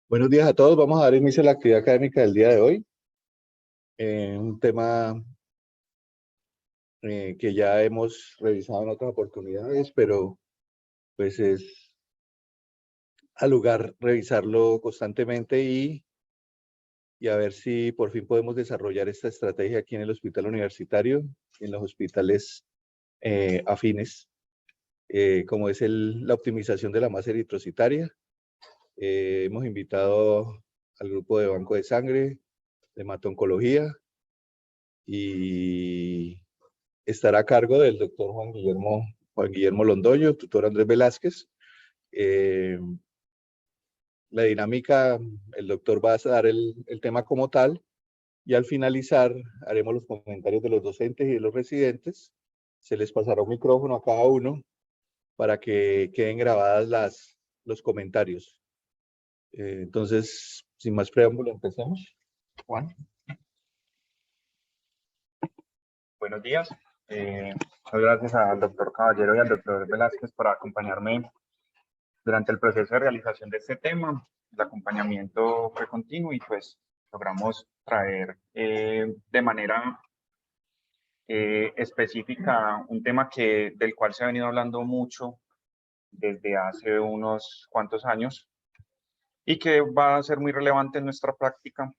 Buenos días a todos. Vamos a dar inicio a la actividad académica del día de hoy. Un tema que ya hemos revisado en otras oportunidades, pero pues es al lugar revisarlo constantemente y a ver si por fin podemos desarrollar esta estrategia aquí en el hospital universitario y en los hospitales afines, como es la optimización de la masa eritrocitaria. Hemos invitado al grupo de banco de sangre, de hematoncología, y estará a cargo del doctor Juan Guillermo Londoño, tutor Andrés Velázquez. Eh, la dinámica, el doctor va a dar el tema como tal y al finalizar haremos los comentarios de los docentes y de los residentes. Se les pasará un micrófono a cada uno para que queden grabadas los comentarios. Entonces, sin más preámbulo, empecemos. Juan. Buenos días. Muchas gracias al doctor Caballero y al doctor Velázquez por acompañarme durante el proceso de realización de este tema. El acompañamiento fue continuo y pues logramos traer de manera específica un tema del cual se ha venido hablando mucho desde hace unos cuantos años y que va a ser muy relevante en nuestra práctica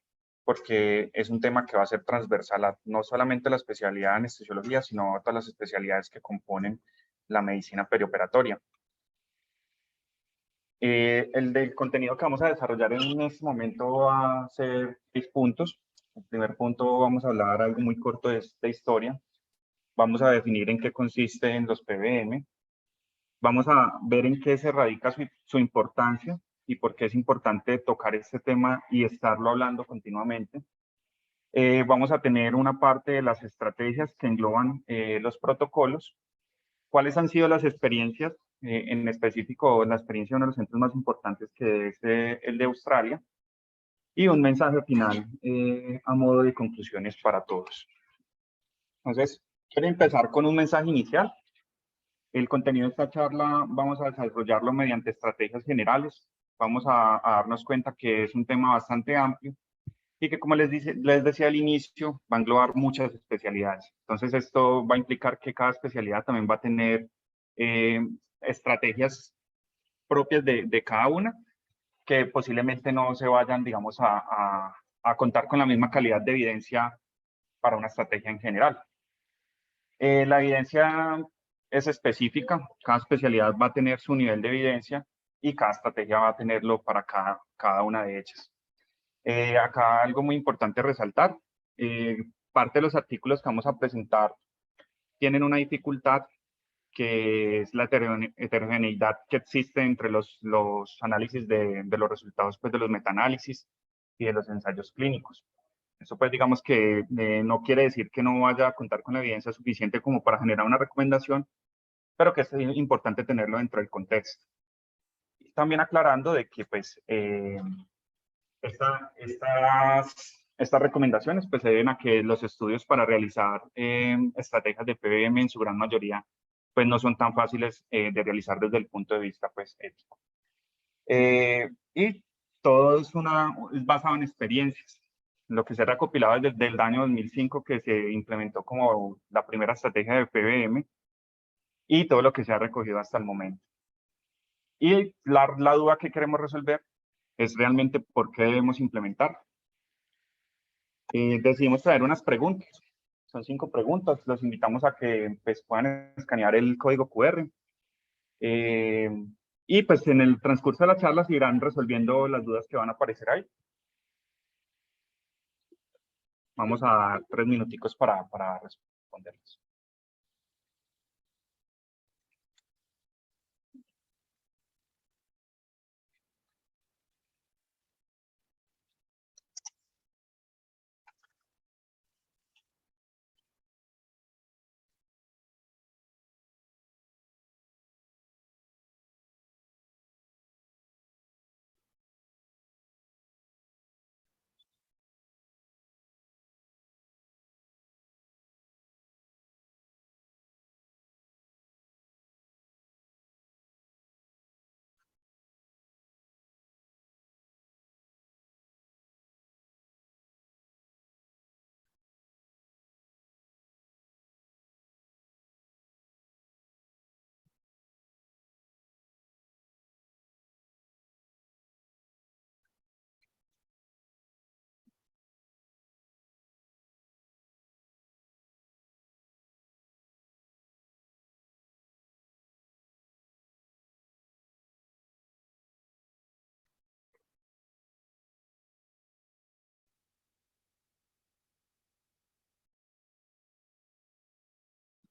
porque es un tema que va a ser transversal a no solamente la especialidad de anestesiología, sino a todas las especialidades que componen la medicina perioperatoria. El del contenido que vamos a desarrollar en este momento va a ser 6 puntos. El primer punto vamos a hablar algo muy corto de historia. Vamos a definir en qué consisten los PBM. Vamos a ver en qué se radica su importancia y por qué es importante tocar este tema y estarlo hablando continuamente. Vamos a tener una parte de las estrategias que engloban los protocolos. ¿Cuáles han sido las experiencias? En específico, la experiencia de uno de los centros más importantes, que es el de Australia. Y un mensaje final a modo de conclusiones para todos. Entonces, quiero empezar con un mensaje inicial. El contenido de esta charla vamos a desarrollarlo mediante estrategias generales. Vamos a darnos cuenta que es un tema bastante amplio y que, como les decía al inicio, va a englobar muchas especialidades. Entonces, esto va a implicar que cada especialidad también va a tener eh, estrategias propias de cada una, que posiblemente no se vayan, digamos, a contar con la misma calidad de evidencia para una estrategia en general. La evidencia es específica, cada especialidad va a tener su nivel de evidencia y cada estrategia va a tenerlo para cada una de ellas. Acá algo muy importante resaltar, parte de los artículos que vamos a presentar tienen una dificultad que es la heterogeneidad que existe entre los análisis de los resultados pues, de los metaanálisis y de los ensayos clínicos. Eso pues digamos que no quiere decir que no vaya a contar con la evidencia suficiente como para generar una recomendación, pero que es importante tenerlo dentro del contexto. También aclarando de que pues estas recomendaciones pues se deben a que los estudios para realizar estrategias de PBM en su gran mayoría pues no son tan fáciles de realizar desde el punto de vista pues ético. Y todo es basado en experiencias. Lo que se ha recopilado desde el año 2005 que se implementó como la primera estrategia de PBM y todo lo que se ha recogido hasta el momento. Y la duda que queremos resolver es realmente por qué debemos implementar. Decidimos traer unas preguntas. Son 5 preguntas. Los invitamos a que pues, puedan escanear el código QR. Y pues en el transcurso de la charla se irán resolviendo las dudas que van a aparecer ahí. Vamos a dar 3 minuticos para responderlos.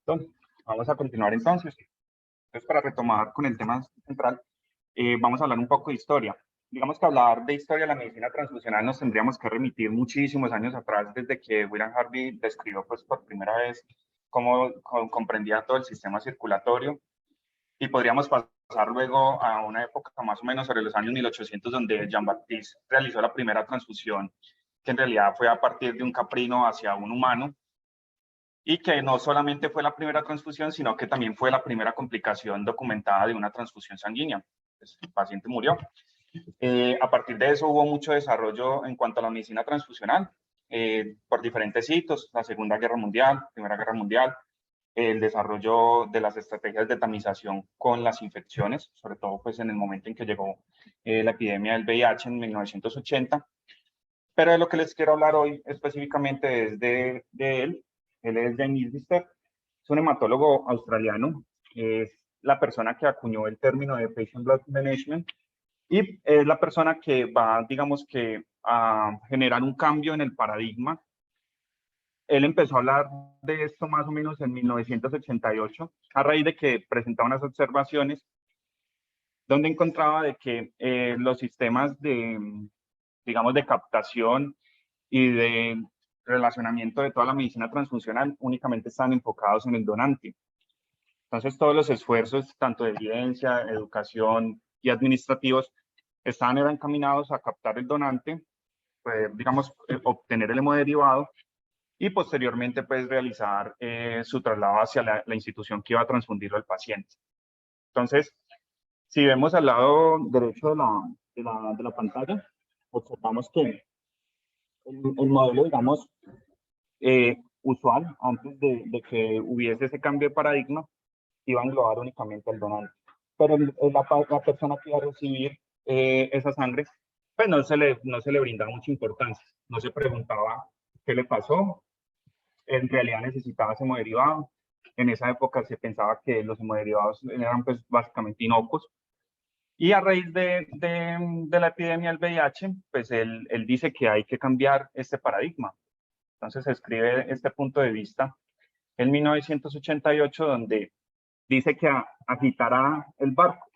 Entonces, vamos a continuar entonces. Entonces, para retomar con el tema central, vamos a hablar un poco de historia. Digamos que hablar de historia de la medicina transfusional nos tendríamos que remitir muchísimos años atrás, desde que William Harvey describió pues, por primera vez cómo comprendía todo el sistema circulatorio, y podríamos pasar luego a una época más o menos sobre los años 1800, donde Jean-Baptiste realizó la primera transfusión, que en realidad fue a partir de un caprino hacia un humano, y que no solamente fue la primera transfusión, sino que también fue la primera complicación documentada de una transfusión sanguínea. Pues, el paciente murió. A partir de eso hubo mucho desarrollo en cuanto a la medicina transfusional, por diferentes hitos, la Segunda Guerra Mundial, Primera Guerra Mundial, el desarrollo de las estrategias de tamización con las infecciones, sobre todo pues en el momento en que llegó la epidemia del VIH en 1980. Pero de lo que les quiero hablar hoy específicamente es de él. Él es James Lister, es un hematólogo australiano, es la persona que acuñó el término de Patient Blood Management, y es la persona que va, digamos que, a generar un cambio en el paradigma. Él empezó a hablar de esto más o menos en 1988, a raíz de que presentaba unas observaciones donde encontraba de que los sistemas de, digamos, de captación y de relacionamiento de toda la medicina transfuncional únicamente están enfocados en el donante. Entonces, todos los esfuerzos, tanto de evidencia, educación y administrativos, estaban encaminados a captar el donante, pues, digamos, obtener el hemodiderivado y posteriormente, pues, realizar su traslado hacia la institución que iba a transfundirlo al paciente. Entonces, si vemos al lado derecho de la pantalla, observamos que el modelo, digamos, usual, antes de que hubiese ese cambio de paradigma, iba a englobar únicamente al donante. Pero la persona que iba a recibir esa sangre, pues no se le brindaba mucha importancia. No se preguntaba qué le pasó, en realidad necesitaba ese hemodiderivado. En esa época se pensaba que los hemoderivados eran pues básicamente inocuos. Y a raíz de la epidemia del VIH, pues él dice que hay que cambiar este paradigma. Entonces escribe este punto de vista en 1988, donde dice que agitará el barco.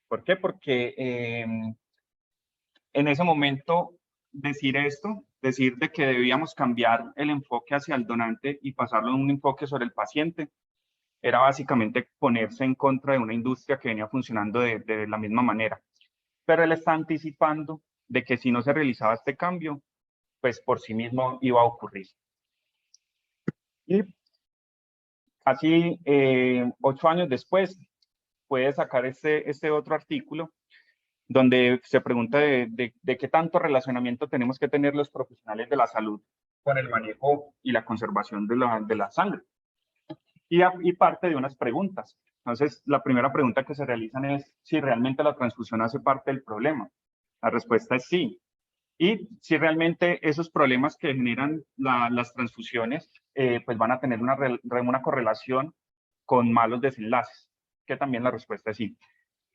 ¿Por qué? Porque en ese momento decir esto, decir de que debíamos cambiar el enfoque hacia el donante y pasarlo a un enfoque sobre el paciente, era básicamente ponerse en contra de una industria que venía funcionando de la misma manera. Pero él está anticipando de que si no se realizaba este cambio, pues por sí mismo iba a ocurrir. Y así, 8 años después, puede sacar este otro artículo donde se pregunta de qué tanto relacionamiento tenemos que tener los profesionales de la salud con el manejo y la conservación de la sangre. Y parte de unas preguntas. Entonces, la primera pregunta que se realizan es si realmente la transfusión hace parte del problema. La respuesta es sí. Y si realmente esos problemas que generan las transfusiones, pues van a tener una correlación con malos desenlaces, que también la respuesta es sí.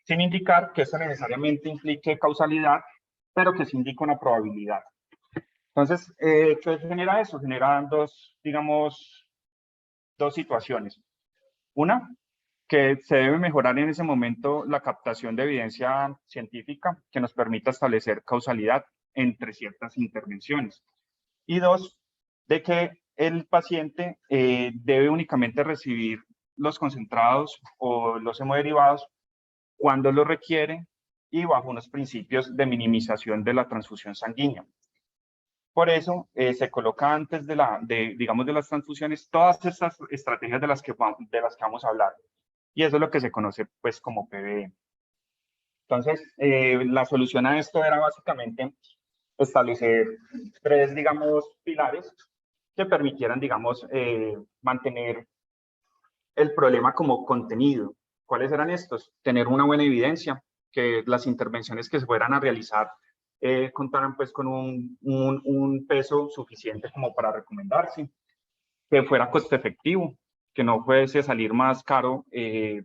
Sin indicar que eso necesariamente implique causalidad, pero que se indica una probabilidad. Entonces, ¿qué genera eso? Genera digamos, dos situaciones. Una, que se debe mejorar en ese momento la captación de evidencia científica que nos permita establecer causalidad entre ciertas intervenciones. Y dos, de que el paciente debe únicamente recibir los concentrados o los hemoderivados cuando lo requiere y bajo unos principios de minimización de la transfusión sanguínea. Por eso se coloca antes digamos, de las transfusiones todas estas estrategias de las que vamos a hablar. Y eso es lo que se conoce pues como PBE. Entonces, la solución a esto era básicamente establecer 3, digamos, pilares que permitieran, digamos, mantener el problema como contenido. ¿Cuáles eran estos? Tener una buena evidencia, que las intervenciones que se fueran a realizar contaran pues con un peso suficiente como para recomendarse, que fuera coste efectivo, que no fuese salir más caro,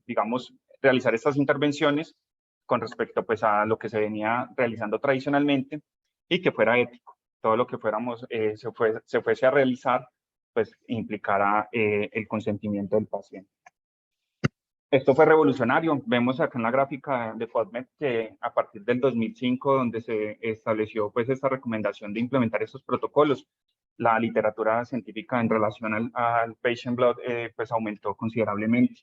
digamos, realizar estas intervenciones con respecto pues a lo que se venía realizando tradicionalmente, y que fuera ético. Todo lo que fuéramos, se fuese a realizar pues implicara el consentimiento del paciente. Esto fue revolucionario. Vemos acá en la gráfica de PubMed que a partir del 2005, donde se estableció pues esta recomendación de implementar estos protocolos, la literatura científica en relación al patient blood pues aumentó considerablemente.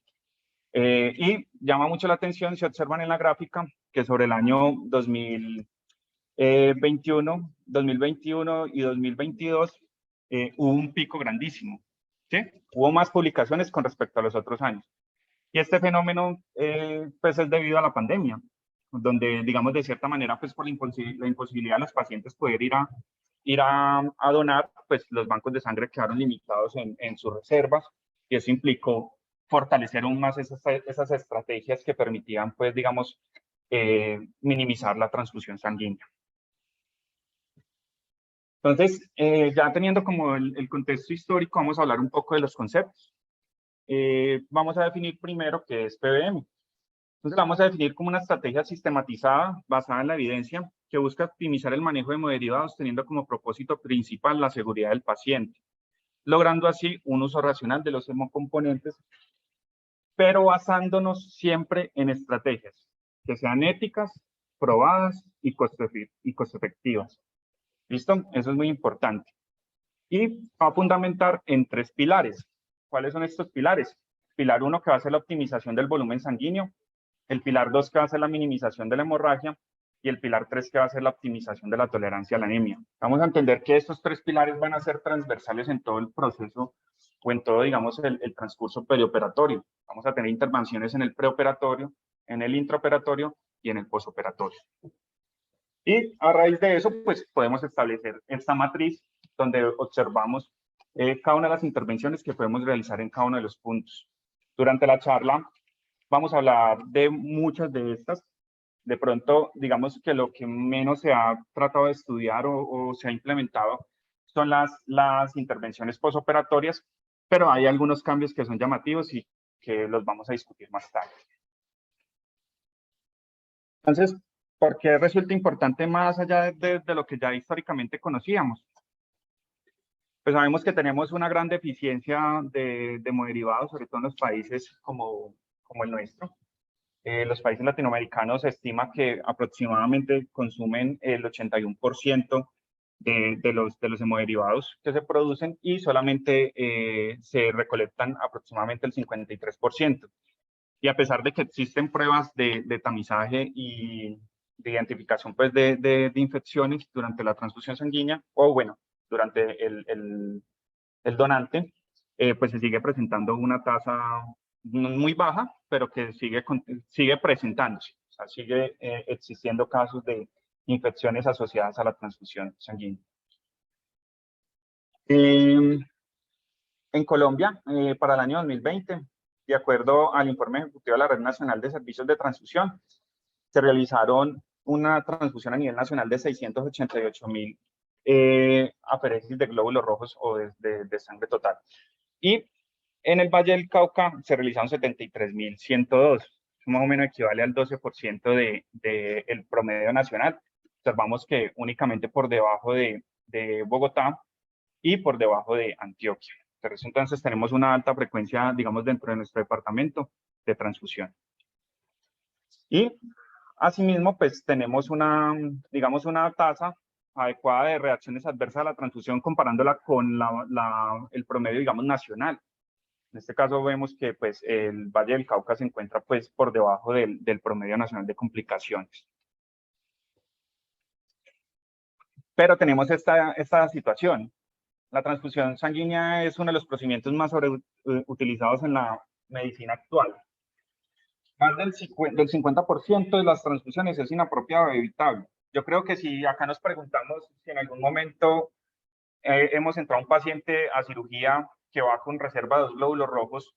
Y llama mucho la atención, se observan en la gráfica, que sobre el año 2021 y 2022 hubo un pico grandísimo, ¿sí? Hubo más publicaciones con respecto a los otros años. Y este fenómeno pues es debido a la pandemia, donde digamos de cierta manera pues por la imposibilidad de los pacientes poder ir a donar, pues los bancos de sangre quedaron limitados en sus reservas, y eso implicó fortalecer aún más esas estrategias que permitían pues digamos minimizar la transfusión sanguínea. Entonces, ya teniendo como el contexto histórico, vamos a hablar un poco de los conceptos. Vamos a definir primero qué es PBM. Entonces, la vamos a definir como una estrategia sistematizada basada en la evidencia que busca optimizar el manejo de hemoderivados teniendo como propósito principal la seguridad del paciente, logrando así un uso racional de los hemocomponentes, pero basándonos siempre en estrategias que sean éticas, probadas y costo efectivas. ¿Listo? Eso es muy importante. Y va a fundamentar en 3 pilares. ¿Cuáles son estos pilares? Pilar 1, que va a ser la optimización del volumen sanguíneo. El pilar 2, que va a ser la minimización de la hemorragia. Y el pilar 3, que va a ser la optimización de la tolerancia a la anemia. Vamos a entender que estos 3 pilares van a ser transversales en todo el proceso o en todo, digamos, el transcurso perioperatorio. Vamos a tener intervenciones en el preoperatorio, en el intraoperatorio y en el posoperatorio. Y a raíz de eso, pues podemos establecer esta matriz donde observamos cada una de las intervenciones que podemos realizar en cada uno de los puntos. Durante la charla vamos a hablar de muchas de estas. De pronto, digamos que lo que menos se ha tratado de estudiar o se ha implementado son las intervenciones posoperatorias, pero hay algunos cambios que son llamativos y que los vamos a discutir más tarde. Entonces, ¿por qué resulta importante más allá de lo que ya históricamente conocíamos? Pues sabemos que tenemos una gran deficiencia de hemoderivados, sobre todo en los países como el nuestro. Los países latinoamericanos se estima que aproximadamente consumen el 81% de los hemoderivados que se producen y solamente se recolectan aproximadamente el 53%. Y a pesar de que existen pruebas de tamizaje y de identificación pues, de infecciones durante la transfusión sanguínea, o bueno, durante el donante, pues se sigue presentando una tasa muy baja, pero que sigue presentándose. O sea, sigue existiendo casos de infecciones asociadas a la transfusión sanguínea. En Colombia, para el año 2020, de acuerdo al informe ejecutivo de la Red Nacional de Servicios de Transfusión, se realizaron una transfusión a nivel nacional de 688.000 aferesis de glóbulos rojos o de sangre total. Y en el Valle del Cauca se realizaron 73.102. Eso más o menos equivale al 12% del promedio nacional. Observamos que únicamente por debajo de Bogotá y por debajo de Antioquia. Entonces tenemos una alta frecuencia, digamos, dentro de nuestro departamento de transfusión. Y asimismo, pues tenemos digamos, una tasa adecuada de reacciones adversas a la transfusión comparándola con el promedio, digamos, nacional. En este caso vemos que pues, el Valle del Cauca se encuentra pues, por debajo del promedio nacional de complicaciones. Pero tenemos esta situación. La transfusión sanguínea es uno de los procedimientos más utilizados en la medicina actual. Más del 50% de las transfusiones es inapropiado o evitable. Yo creo que si acá nos preguntamos si en algún momento hemos entrado a un paciente a cirugía que va con reserva de 2 glóbulos rojos,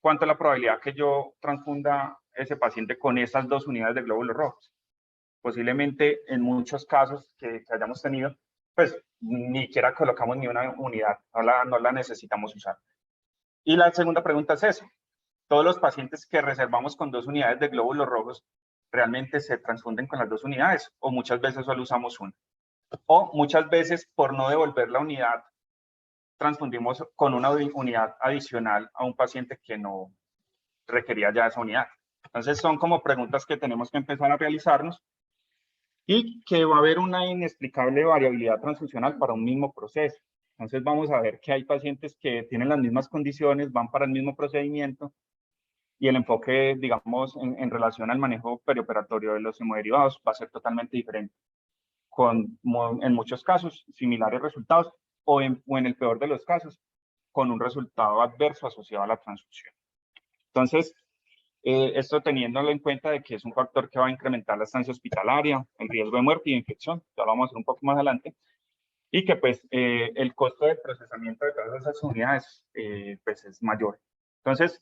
¿cuánto es la probabilidad que yo transfunda ese paciente con esas 2 unidades de glóbulos rojos? Posiblemente en muchos casos que hayamos tenido, pues ni siquiera colocamos ni una unidad, no la necesitamos usar. Y la segunda pregunta es eso. ¿Todos los pacientes que reservamos con 2 unidades de glóbulos rojos realmente se transfunden con las 2 unidades? ¿O muchas veces solo usamos una? O muchas veces por no devolver la unidad transfundimos con una unidad adicional a un paciente que no requería ya esa unidad. Entonces son como preguntas que tenemos que empezar a realizarnos y que va a haber una inexplicable variabilidad transfusional para un mismo proceso. Entonces vamos a ver que hay pacientes que tienen las mismas condiciones, van para el mismo procedimiento y el enfoque, digamos, en relación al manejo perioperatorio de los hemoderivados va a ser totalmente diferente, con en muchos casos similares resultados o en el peor de los casos con un resultado adverso asociado a la transfusión. Entonces, esto teniéndolo en cuenta de que es un factor que va a incrementar la estancia hospitalaria, el riesgo de muerte y de infección, ya lo vamos a hacer un poco más adelante, y que pues el costo de procesamiento de todas esas unidades pues es mayor. Entonces,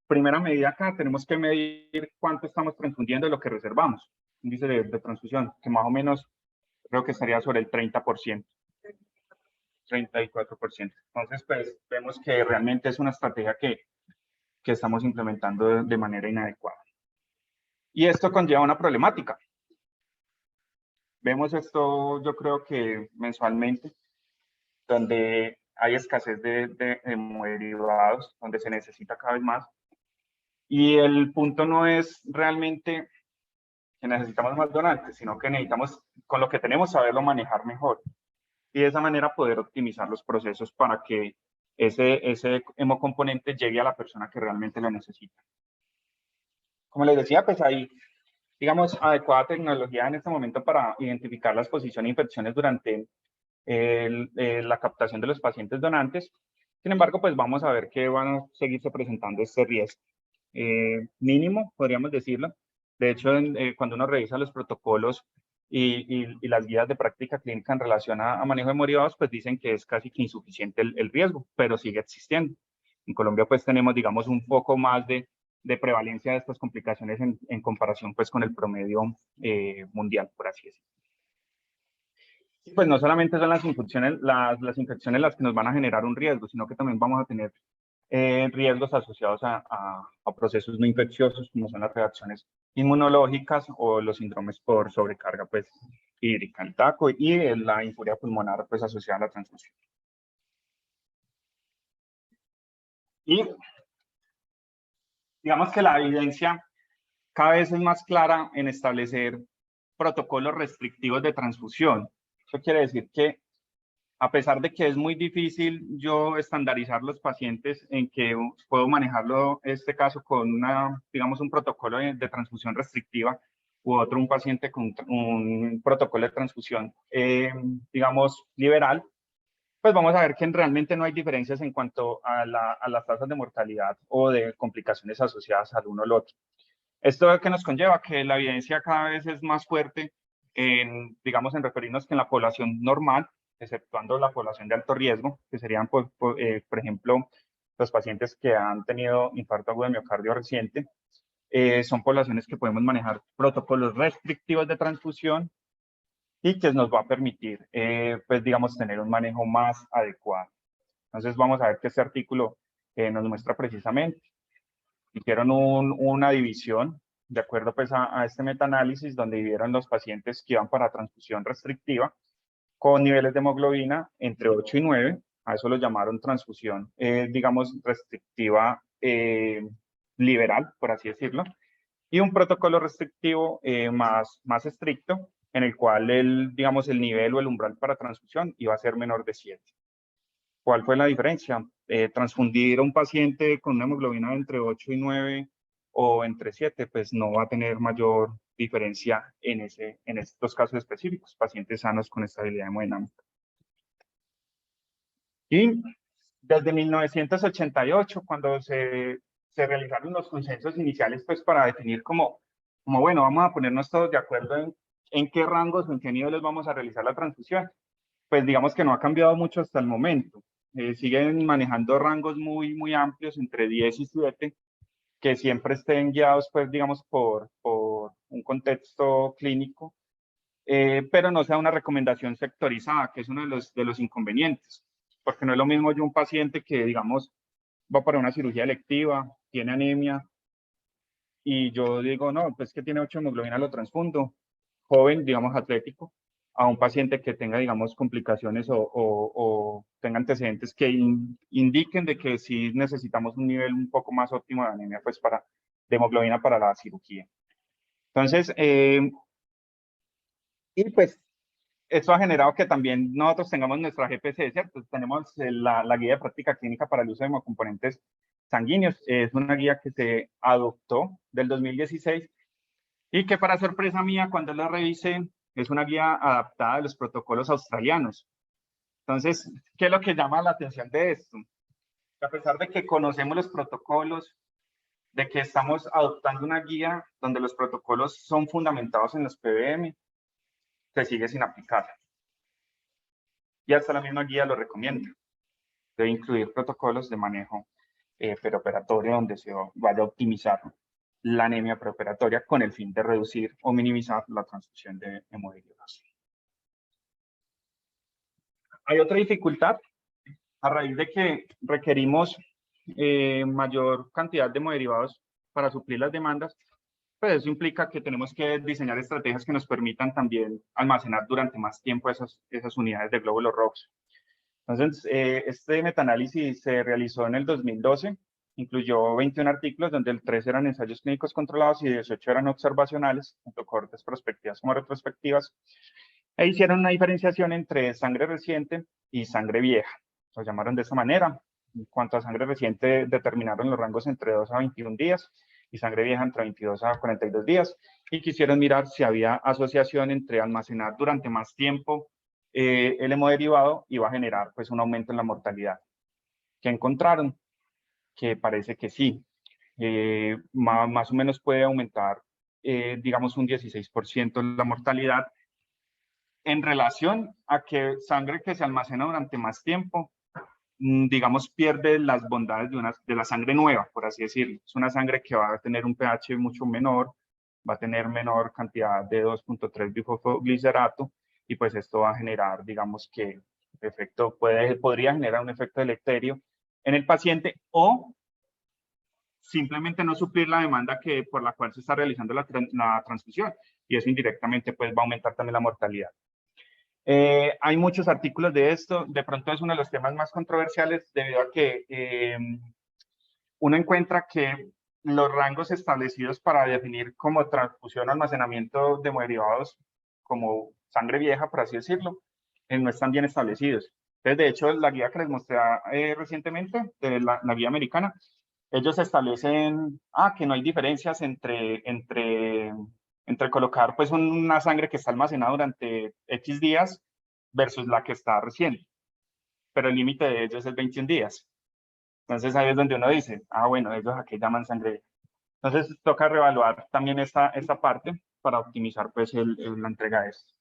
primera medida acá, tenemos que medir cuánto estamos transfundiendo de lo que reservamos, índice de transfusión, que más o menos creo que estaría sobre el 30%. 34%. Entonces, pues vemos que realmente es una estrategia que estamos implementando de manera inadecuada. Y esto conlleva una problemática. Vemos esto, yo creo que mensualmente, donde hay escasez de hemoderivados, donde se necesita cada vez más. Y el punto no es realmente que necesitamos más donantes, sino que necesitamos, con lo que tenemos, saberlo manejar mejor. Y de esa manera poder optimizar los procesos para que ese hemocomponente llegue a la persona que realmente lo necesita. Como les decía, pues hay, digamos, adecuada tecnología en este momento para identificar la exposición a infecciones durante la captación de los pacientes donantes. Sin embargo, pues vamos a ver que van a seguirse presentando este riesgo mínimo, podríamos decirlo. De hecho, cuando uno revisa los protocolos y las guías de práctica clínica en relación a manejo de hemoderivados, pues dicen que es casi que insuficiente el riesgo, pero sigue existiendo. En Colombia, pues tenemos, digamos, un poco más de prevalencia de estas complicaciones en comparación, pues, con el promedio mundial, por así decirlo. Pues no solamente son las infecciones las que nos van a generar un riesgo, sino que también vamos a tener riesgos asociados a procesos no infecciosos, como son las reacciones inmunológicas o los síndromes por sobrecarga pues, hídrica, el TACO y la infuria pulmonar pues, asociada a la transfusión. Y digamos que la evidencia cada vez es más clara en establecer protocolos restrictivos de transfusión. Eso quiere decir que a pesar de que es muy difícil yo estandarizar los pacientes en que puedo manejarlo, este caso con digamos, un protocolo de transfusión restrictiva u otro, un paciente con un protocolo de transfusión, digamos, liberal, pues vamos a ver que realmente no hay diferencias en cuanto a las tasas de mortalidad o de complicaciones asociadas al uno al otro. ¿Esto que nos conlleva? Que la evidencia cada vez es más fuerte digamos, en referirnos que en la población normal, exceptuando la población de alto riesgo, que serían, por ejemplo, los pacientes que han tenido infarto agudo de miocardio reciente, son poblaciones que podemos manejar protocolos restrictivos de transfusión y que nos va a permitir, pues, digamos, tener un manejo más adecuado. Entonces, vamos a ver que este artículo nos muestra precisamente. Hicieron una división de acuerdo pues a este metaanálisis donde dividieron los pacientes que iban para transfusión restrictiva con niveles de hemoglobina entre 8 y 9, a eso lo llamaron transfusión, digamos, restrictiva liberal, por así decirlo, y un protocolo restrictivo más estricto, en el cual digamos, el nivel o el umbral para transfusión iba a ser menor de 7. ¿Cuál fue la diferencia? Transfundir a un paciente con una hemoglobina entre 8 y 9 o entre 7, pues no va a tener mayor diferencia en estos casos específicos, pacientes sanos con estabilidad hemodinámica. Y desde 1988, cuando se realizaron los consensos iniciales, pues para definir como bueno, vamos a ponernos todos de acuerdo en qué rangos o en qué niveles vamos a realizar la transfusión, pues digamos que no ha cambiado mucho hasta el momento. Siguen manejando rangos muy amplios, entre 10 y 7, que siempre estén guiados, pues, digamos, por un contexto clínico, pero no sea una recomendación sectorizada, que es uno de los inconvenientes, porque no es lo mismo yo un paciente que, digamos, va para una cirugía electiva, tiene anemia, y yo digo, no, pues que tiene 8 hemoglobina, lo transfundo, joven, digamos, atlético, a un paciente que tenga, digamos, complicaciones o tenga antecedentes que indiquen de que sí necesitamos un nivel un poco más óptimo de anemia, pues de hemoglobina para la cirugía. Entonces, y pues esto ha generado que también nosotros tengamos nuestra GPC, ¿cierto? Tenemos la guía de práctica clínica para el uso de hemocomponentes sanguíneos. Es una guía que se adoptó del 2016 y que, para sorpresa mía, cuando la revisé, es una guía adaptada a los protocolos australianos. Entonces, ¿qué es lo que llama la atención de esto? Que a pesar de que conocemos los protocolos, de que estamos adoptando una guía donde los protocolos son fundamentados en los PBM, se sigue sin aplicar. Y hasta la misma guía lo recomienda. Debe incluir protocolos de manejo preoperatorio donde se vaya a optimizar la anemia preoperatoria con el fin de reducir o minimizar la transfusión de hemoderivados. Hay otra dificultad a raíz de que requerimos mayor cantidad de hemoderivados para suplir las demandas. Pues eso implica que tenemos que diseñar estrategias que nos permitan también almacenar durante más tiempo esas unidades de glóbulos rojos. Entonces, este metaanálisis se realizó en el 2012, incluyó 21 artículos, donde 3 eran ensayos clínicos controlados y 18 eran observacionales, tanto cohortes prospectivas como retrospectivas, e hicieron una diferenciación entre sangre reciente y sangre vieja. Lo llamaron de esa manera. En cuanto a sangre reciente, determinaron los rangos entre 2 a 21 días y sangre vieja entre 22 a 42 días, y quisieron mirar si había asociación entre almacenar durante más tiempo el hemoderivado iba a generar pues un aumento en la mortalidad. ¿Qué encontraron? Que parece que sí. Más o menos puede aumentar, digamos, un 16% la mortalidad en relación a que sangre que se almacena durante más tiempo, digamos, pierde las bondades de la sangre nueva, por así decirlo. Es una sangre que va a tener un pH mucho menor, va a tener menor cantidad de 2.3 bifosfoglicerato, y pues esto va a generar, digamos, que podría generar un efecto deleterio en el paciente, o simplemente no suplir la demanda por la cual se está realizando la transfusión, y eso indirectamente pues va a aumentar también la mortalidad. Hay muchos artículos de esto. De pronto es uno de los temas más controversiales debido a que uno encuentra que los rangos establecidos para definir como transfusión o almacenamiento de hemoderivados como sangre vieja, por así decirlo, no están bien establecidos. Entonces, de hecho, la guía que les mostré recientemente, de la guía americana, ellos establecen que no hay diferencias entre colocar pues una sangre que está almacenada durante X días versus la que está reciente, pero el límite de ellos es 21 días. Entonces ahí es donde uno dice, bueno, ellos a qué llaman sangre. Entonces toca reevaluar también esta parte para optimizar pues la entrega de esto.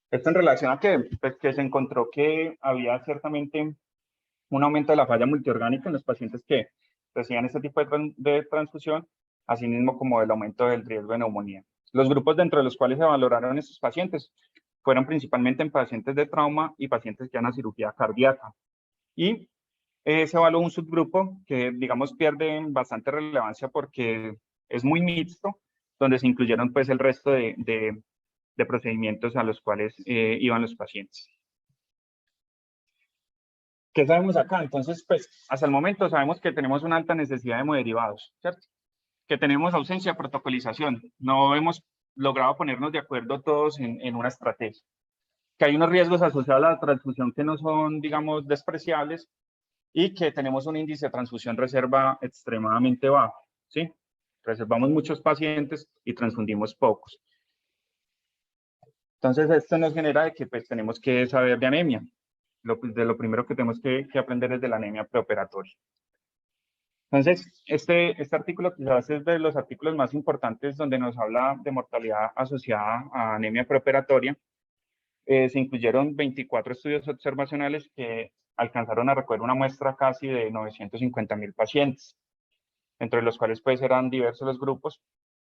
Esto en relación a pues, que se encontró que había ciertamente un aumento de la falla multiorgánica en los pacientes que recibían este tipo de transfusión, así mismo como el aumento del riesgo de neumonía. Los grupos dentro de los cuales se valoraron estos pacientes fueron principalmente en pacientes de trauma y pacientes que han cirugía cardíaca. Y se evaluó un subgrupo que, digamos, pierde bastante relevancia porque es muy mixto, donde se incluyeron pues el resto de procedimientos a los cuales iban los pacientes. ¿Qué sabemos acá? Entonces, pues, hasta el momento sabemos que tenemos una alta necesidad de hemoderivados, ¿cierto? Que tenemos ausencia de protocolización. No hemos logrado ponernos de acuerdo todos en una estrategia. Que hay unos riesgos asociados a la transfusión que no son, digamos, despreciables, y que tenemos un índice de transfusión reserva extremadamente bajo, ¿sí? Reservamos muchos pacientes y transfundimos pocos. Entonces, esto nos genera de que pues tenemos que saber de anemia. Lo primero que tenemos que aprender es de la anemia preoperatoria. Entonces, este artículo quizás es de los artículos más importantes donde nos habla de mortalidad asociada a anemia preoperatoria. Se incluyeron 24 estudios observacionales que alcanzaron a recoger una muestra casi de 950.000 pacientes, entre los cuales pues eran diversos los grupos,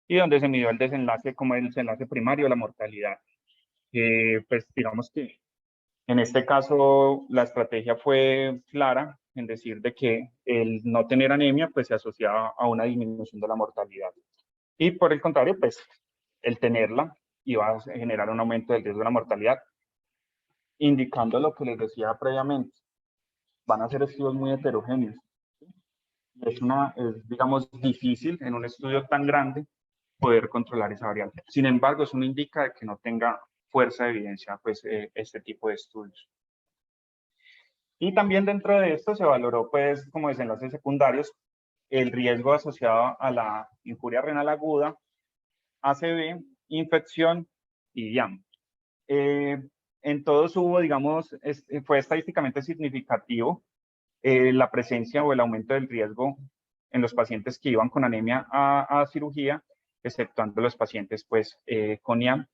y donde se midió el desenlace como el desenlace primario, la mortalidad. Pues digamos que en este caso la estrategia fue clara en decir de que el no tener anemia pues se asociaba a una disminución de la mortalidad. Y por el contrario, pues el tenerla iba a generar un aumento del riesgo de la mortalidad, indicando lo que les decía previamente. Van a ser estudios muy heterogéneos. Es digamos, difícil en un estudio tan grande poder controlar esa variable. Sin embargo, eso no indica que no tenga fuerza de evidencia, pues, este tipo de estudios. Y también dentro de esto se valoró, pues, como desenlaces secundarios, el riesgo asociado a la injuria renal aguda, ACV, infección y IAM. En todos hubo, digamos, fue estadísticamente significativo la presencia o el aumento del riesgo en los pacientes que iban con anemia a cirugía, exceptuando los pacientes, pues, con IAM.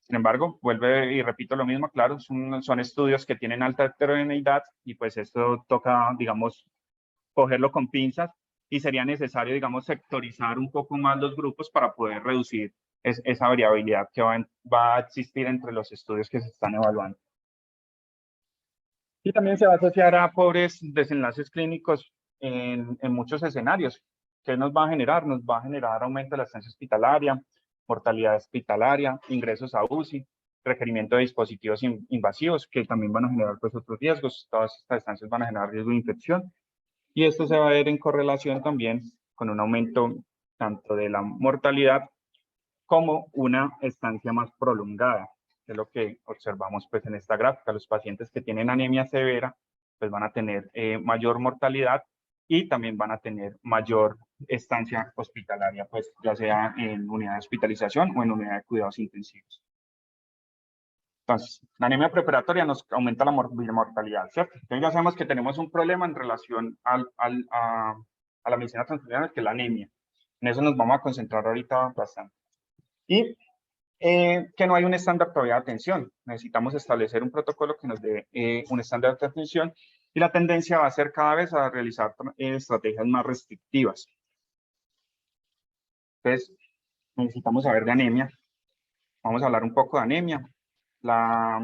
Sin embargo, vuelve y repito lo mismo, claro, son estudios que tienen alta heterogeneidad y pues esto toca, digamos, cogerlo con pinzas y sería necesario, digamos, sectorizar un poco más los grupos para poder reducir esa variabilidad que va a existir entre los estudios que se están evaluando. Y también se va a asociar a pobres desenlaces clínicos en muchos escenarios. ¿Qué nos va a generar? Nos va a generar aumento de la estancia hospitalaria, mortalidad hospitalaria, ingresos a UCI, requerimiento de dispositivos invasivos, que también van a generar pues, otros riesgos. Todas estas estancias van a generar riesgo de infección. Y esto se va a ver en correlación también con un aumento tanto de la mortalidad como una estancia más prolongada, que es lo que observamos pues, en esta gráfica. Los pacientes que tienen anemia severa pues, van a tener mayor mortalidad y también van a tener mayor estancia hospitalaria, pues ya sea en unidad de hospitalización o en unidad de cuidados intensivos. Entonces, la anemia preoperatoria nos aumenta la mortalidad, ¿cierto? Entonces ya sabemos que tenemos un problema en relación a la medicina transfusional, que es la anemia. En eso nos vamos a concentrar ahorita bastante. Y que no hay un estándar todavía de atención. Necesitamos establecer un protocolo que nos dé un estándar de atención y la tendencia va a ser cada vez a realizar estrategias más restrictivas. Entonces, necesitamos saber de anemia. Vamos a hablar un poco de anemia. La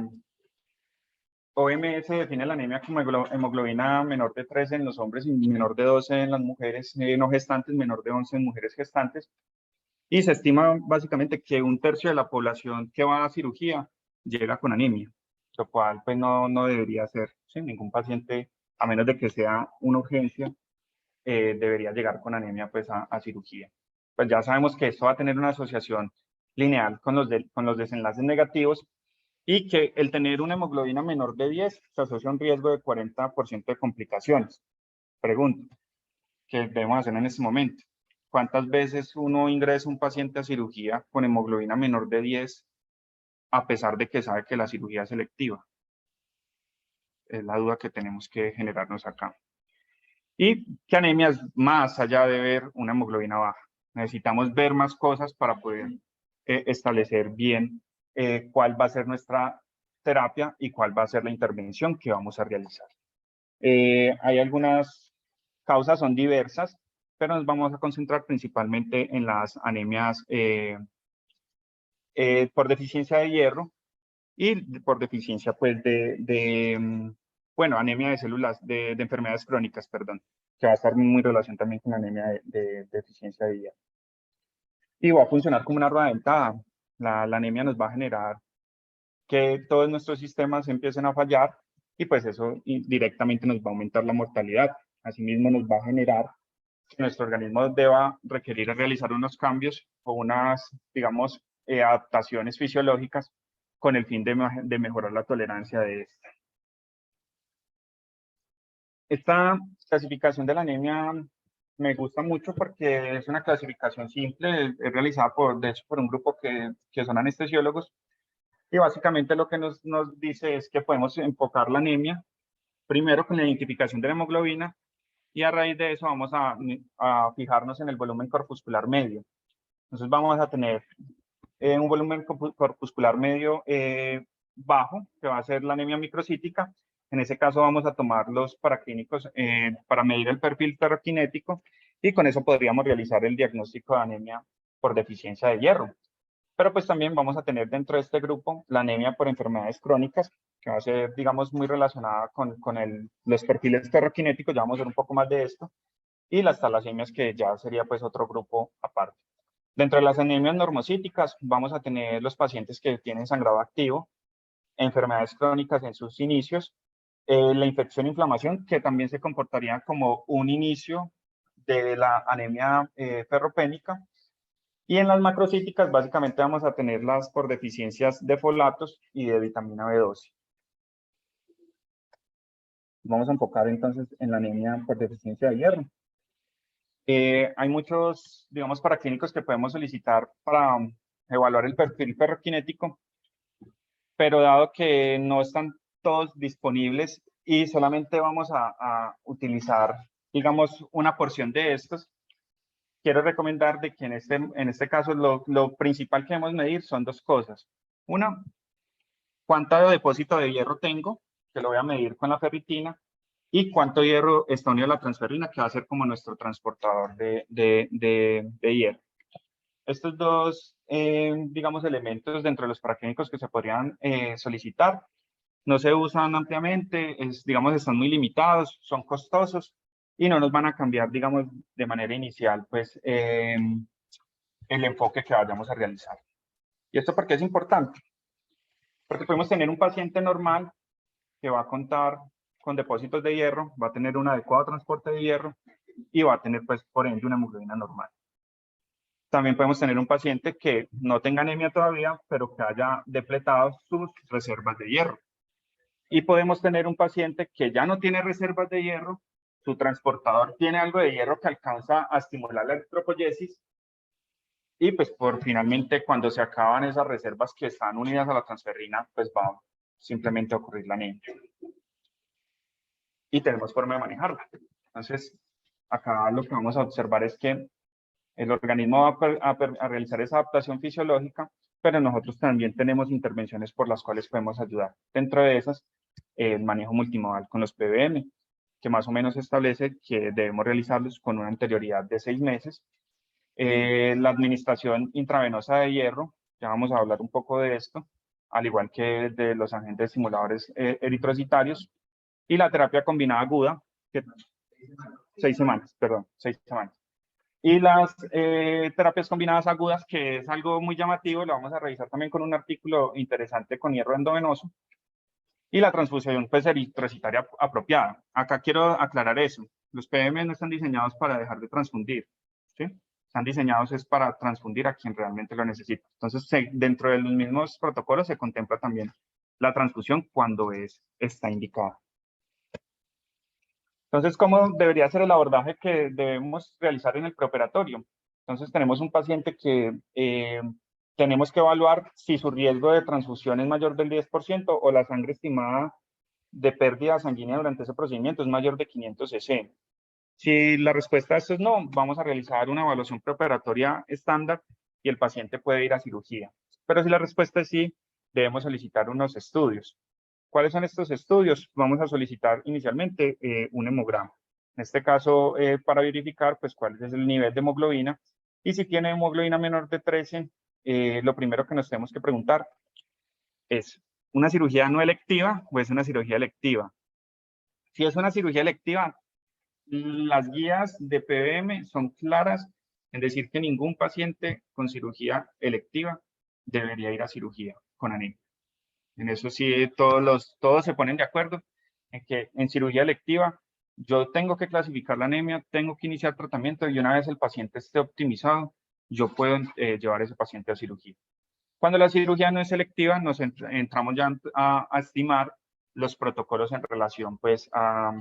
OMS define la anemia como hemoglobina menor de 13 en los hombres y menor de 12 en las mujeres no gestantes, menor de 11 en mujeres gestantes. Y se estima básicamente que 1/3 de la población que va a cirugía llega con anemia, lo cual pues no debería ser, ¿sí? Ningún paciente, a menos de que sea una urgencia, debería llegar con anemia pues a cirugía. Pues ya sabemos que esto va a tener una asociación lineal con los desenlaces negativos y que el tener una hemoglobina menor de 10 se asocia a un riesgo de 40% de complicaciones. Pregunto, ¿qué debemos hacer en este momento? ¿Cuántas veces uno ingresa un paciente a cirugía con hemoglobina menor de 10 a pesar de que sabe que la cirugía es selectiva? Es la duda que tenemos que generarnos acá. ¿Y qué anemia es más allá de ver una hemoglobina baja? Necesitamos ver más cosas para poder establecer bien cuál va a ser nuestra terapia y cuál va a ser la intervención que vamos a realizar. Hay algunas causas, son diversas, pero nos vamos a concentrar principalmente en las anemias por deficiencia de hierro y por deficiencia, pues, bueno, anemia de células, de enfermedades crónicas, perdón, que va a estar muy relación también con la anemia de deficiencia de hierro. Y va a funcionar como una rueda dentada. La anemia nos va a generar que todos nuestros sistemas empiecen a fallar y pues eso directamente nos va a aumentar la mortalidad. Asimismo nos va a generar que nuestro organismo deba requerir realizar unos cambios o unas, digamos, adaptaciones fisiológicas con el fin de mejorar la tolerancia de esta. Esta clasificación de la anemia me gusta mucho porque es una clasificación simple, es realizada de hecho por un grupo que son anestesiólogos y básicamente lo que nos dice es que podemos enfocar la anemia primero con la identificación de la hemoglobina y a raíz de eso vamos a fijarnos en el volumen corpuscular medio. Entonces vamos a tener un volumen corpuscular medio bajo, que va a ser la anemia microcítica. En ese caso vamos a tomar los paraclínicos para medir el perfil ferroquinético y con eso podríamos realizar el diagnóstico de anemia por deficiencia de hierro. Pero pues también vamos a tener dentro de este grupo la anemia por enfermedades crónicas, que va a ser, digamos, muy relacionada con los perfiles ferroquinéticos, ya vamos a ver un poco más de esto, y las talasemias, que ya sería pues otro grupo aparte. Dentro de las anemias normocíticas vamos a tener los pacientes que tienen sangrado activo, enfermedades crónicas en sus inicios, la infección e inflamación, que también se comportaría como un inicio de la anemia ferropénica. Y en las macrocíticas, básicamente vamos a tenerlas por deficiencias de folatos y de vitamina B12. Vamos a enfocar entonces en la anemia por deficiencia de hierro. Hay muchos, digamos, paraclínicos que podemos solicitar para evaluar el perfil ferroquinético, pero dado que no están todos disponibles y solamente vamos a utilizar, digamos, una porción de estos, quiero recomendar de que en este caso lo principal que debemos medir son dos cosas. Una, cuánto depósito de hierro tengo, que lo voy a medir con la ferritina, y cuánto hierro está unido a la transferrina, que va a ser como nuestro transportador de hierro. Estos dos, digamos, elementos dentro de los paraclínicos que se podrían solicitar, no se usan ampliamente, digamos, están muy limitados, son costosos y no nos van a cambiar, digamos, de manera inicial, pues, el enfoque que vayamos a realizar. ¿Y esto por qué es importante? Porque podemos tener un paciente normal que va a contar con depósitos de hierro, va a tener un adecuado transporte de hierro y va a tener, pues, por ende, una hemoglobina normal. También podemos tener un paciente que no tenga anemia todavía, pero que haya depletado sus reservas de hierro. Y podemos tener un paciente que ya no tiene reservas de hierro, su transportador tiene algo de hierro que alcanza a estimular la eritropoyesis, y pues finalmente cuando se acaban esas reservas que están unidas a la transferrina, pues va simplemente a ocurrir la anemia. Y tenemos forma de manejarla. Entonces, acá lo que vamos a observar es que el organismo va a realizar esa adaptación fisiológica, pero nosotros también tenemos intervenciones por las cuales podemos ayudar. Dentro de esas, el manejo multimodal con los PBM, que más o menos establece que debemos realizarlos con una anterioridad de 6 meses. La administración intravenosa de hierro, ya vamos a hablar un poco de esto, al igual que de los agentes estimuladores eritrocitarios, y la terapia combinada aguda, que 6 semanas, perdón, 6 semanas. Y las terapias combinadas agudas, que es algo muy llamativo, lo vamos a revisar también con un artículo interesante con hierro endovenoso, y la transfusión pues, eritrocitaria apropiada. Acá quiero aclarar eso. Los PM no están diseñados para dejar de transfundir, ¿sí? Están diseñados es para transfundir a quien realmente lo necesita. Entonces, dentro de los mismos protocolos se contempla también la transfusión cuando está indicada. Entonces, ¿cómo debería ser el abordaje que debemos realizar en el preoperatorio? Entonces, tenemos un paciente que tenemos que evaluar si su riesgo de transfusión es mayor del 10% o la sangre estimada de pérdida sanguínea durante ese procedimiento es mayor de 500 cc. Si la respuesta a esto es no, vamos a realizar una evaluación preoperatoria estándar y el paciente puede ir a cirugía. Pero si la respuesta es sí, debemos solicitar unos estudios. ¿Cuáles son estos estudios? Vamos a solicitar inicialmente un hemograma. En este caso, para verificar pues, cuál es el nivel de hemoglobina. Y si tiene hemoglobina menor de 13, lo primero que nos tenemos que preguntar es, ¿una cirugía no electiva o es una cirugía electiva? Si es una cirugía electiva, las guías de PBM son claras en decir que ningún paciente con cirugía electiva debería ir a cirugía con anemia. En eso sí, todos se ponen de acuerdo en que en cirugía electiva yo tengo que clasificar la anemia, tengo que iniciar tratamiento y una vez el paciente esté optimizado, yo puedo llevar a ese paciente a cirugía. Cuando la cirugía no es selectiva, nos entramos ya a estimar los protocolos en relación pues, a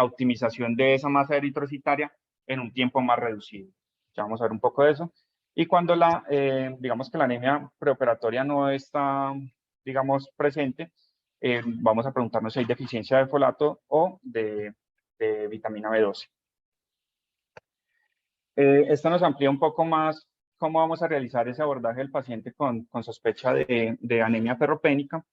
optimización de esa masa eritrocitaria en un tiempo más reducido. Ya vamos a ver un poco de eso. Y cuando digamos que la anemia preoperatoria no está, digamos, presente, vamos a preguntarnos si hay deficiencia de folato o de vitamina B12. Esto nos amplía un poco más cómo vamos a realizar ese abordaje del paciente con sospecha de anemia ferropénica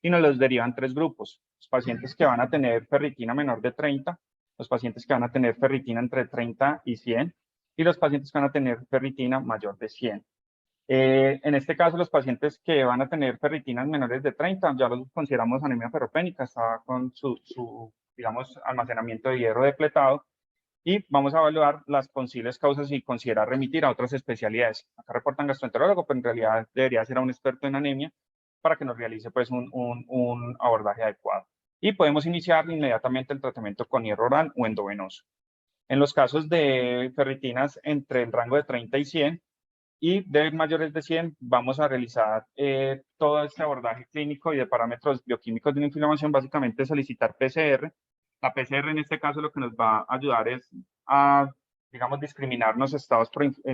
y nos los derivan 3 grupos. Los pacientes que van a tener ferritina menor de 30, los pacientes que van a tener ferritina entre 30 y 100 y los pacientes que van a tener ferritina mayor de 100. En este caso, los pacientes que van a tener ferritinas menores de 30, ya los consideramos anemia ferropénica, está con su digamos, almacenamiento de hierro depletado, y vamos a evaluar las posibles causas y considerar remitir a otras especialidades. Acá reportan gastroenterólogo, pero en realidad debería ser a un experto en anemia para que nos realice pues un abordaje adecuado. Y podemos iniciar inmediatamente el tratamiento con hierro oral o endovenoso. En los casos de ferritinas entre el rango de 30 y 100 y de mayores de 100, vamos a realizar todo este abordaje clínico y de parámetros bioquímicos de la inflamación, básicamente solicitar PCR. La PCR en este caso lo que nos va a ayudar es a, digamos, discriminar los estados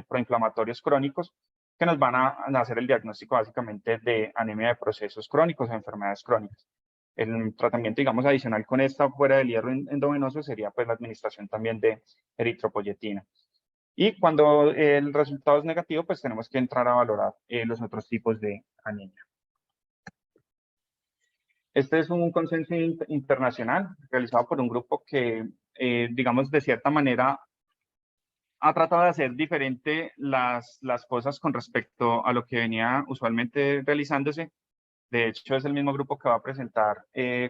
proinflamatorios crónicos que nos van a hacer el diagnóstico básicamente de anemia de procesos crónicos o enfermedades crónicas. El tratamiento, digamos, adicional con esta fuera del hierro endovenoso sería pues la administración también de eritropoyetina. Y cuando el resultado es negativo, pues tenemos que entrar a valorar los otros tipos de anemia. Este es un consenso internacional realizado por un grupo que, digamos, de cierta manera ha tratado de hacer diferente las cosas con respecto a lo que venía usualmente realizándose. De hecho, es el mismo grupo que va a presentar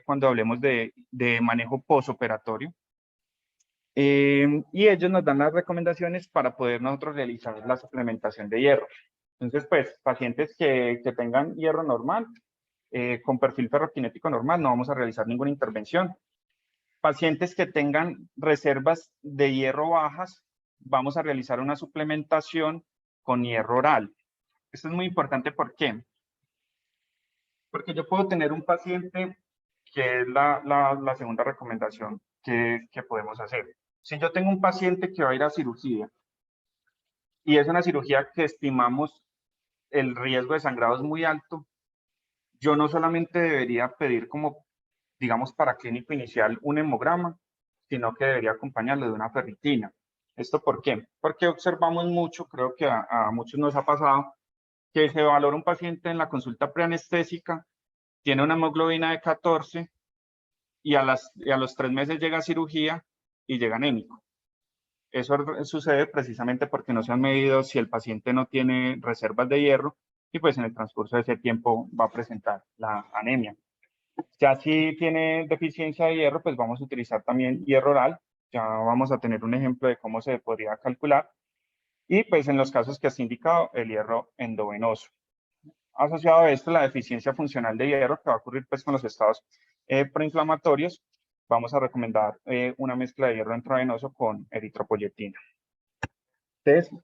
cuando hablemos de manejo postoperatorio. Y ellos nos dan las recomendaciones para poder nosotros realizar la suplementación de hierro. Entonces, pues, pacientes que tengan hierro normal, con perfil ferroquinético normal, no vamos a realizar ninguna intervención. Pacientes que tengan reservas de hierro bajas, vamos a realizar una suplementación con hierro oral. Esto es muy importante, ¿por qué? Porque yo puedo tener un paciente, que es la segunda recomendación que podemos hacer. Si yo tengo un paciente que va a ir a cirugía y es una cirugía que estimamos el riesgo de sangrado es muy alto, yo no solamente debería pedir como, digamos, para clínico inicial un hemograma, sino que debería acompañarlo de una ferritina. ¿Esto por qué? Porque observamos mucho, creo que a muchos nos ha pasado, que se valora un paciente en la consulta preanestésica, tiene una hemoglobina de 14 y a los 3 meses llega a cirugía y llega anémico. Eso sucede precisamente porque no se han medido si el paciente no tiene reservas de hierro y pues en el transcurso de ese tiempo va a presentar la anemia. Ya si tiene deficiencia de hierro, pues vamos a utilizar también hierro oral. Ya vamos a tener un ejemplo de cómo se podría calcular. Y pues en los casos que has indicado, el hierro endovenoso. Asociado a esto, la deficiencia funcional de hierro que va a ocurrir pues con los estados proinflamatorios, vamos a recomendar una mezcla de hierro intravenoso con eritropoyetina. Entonces,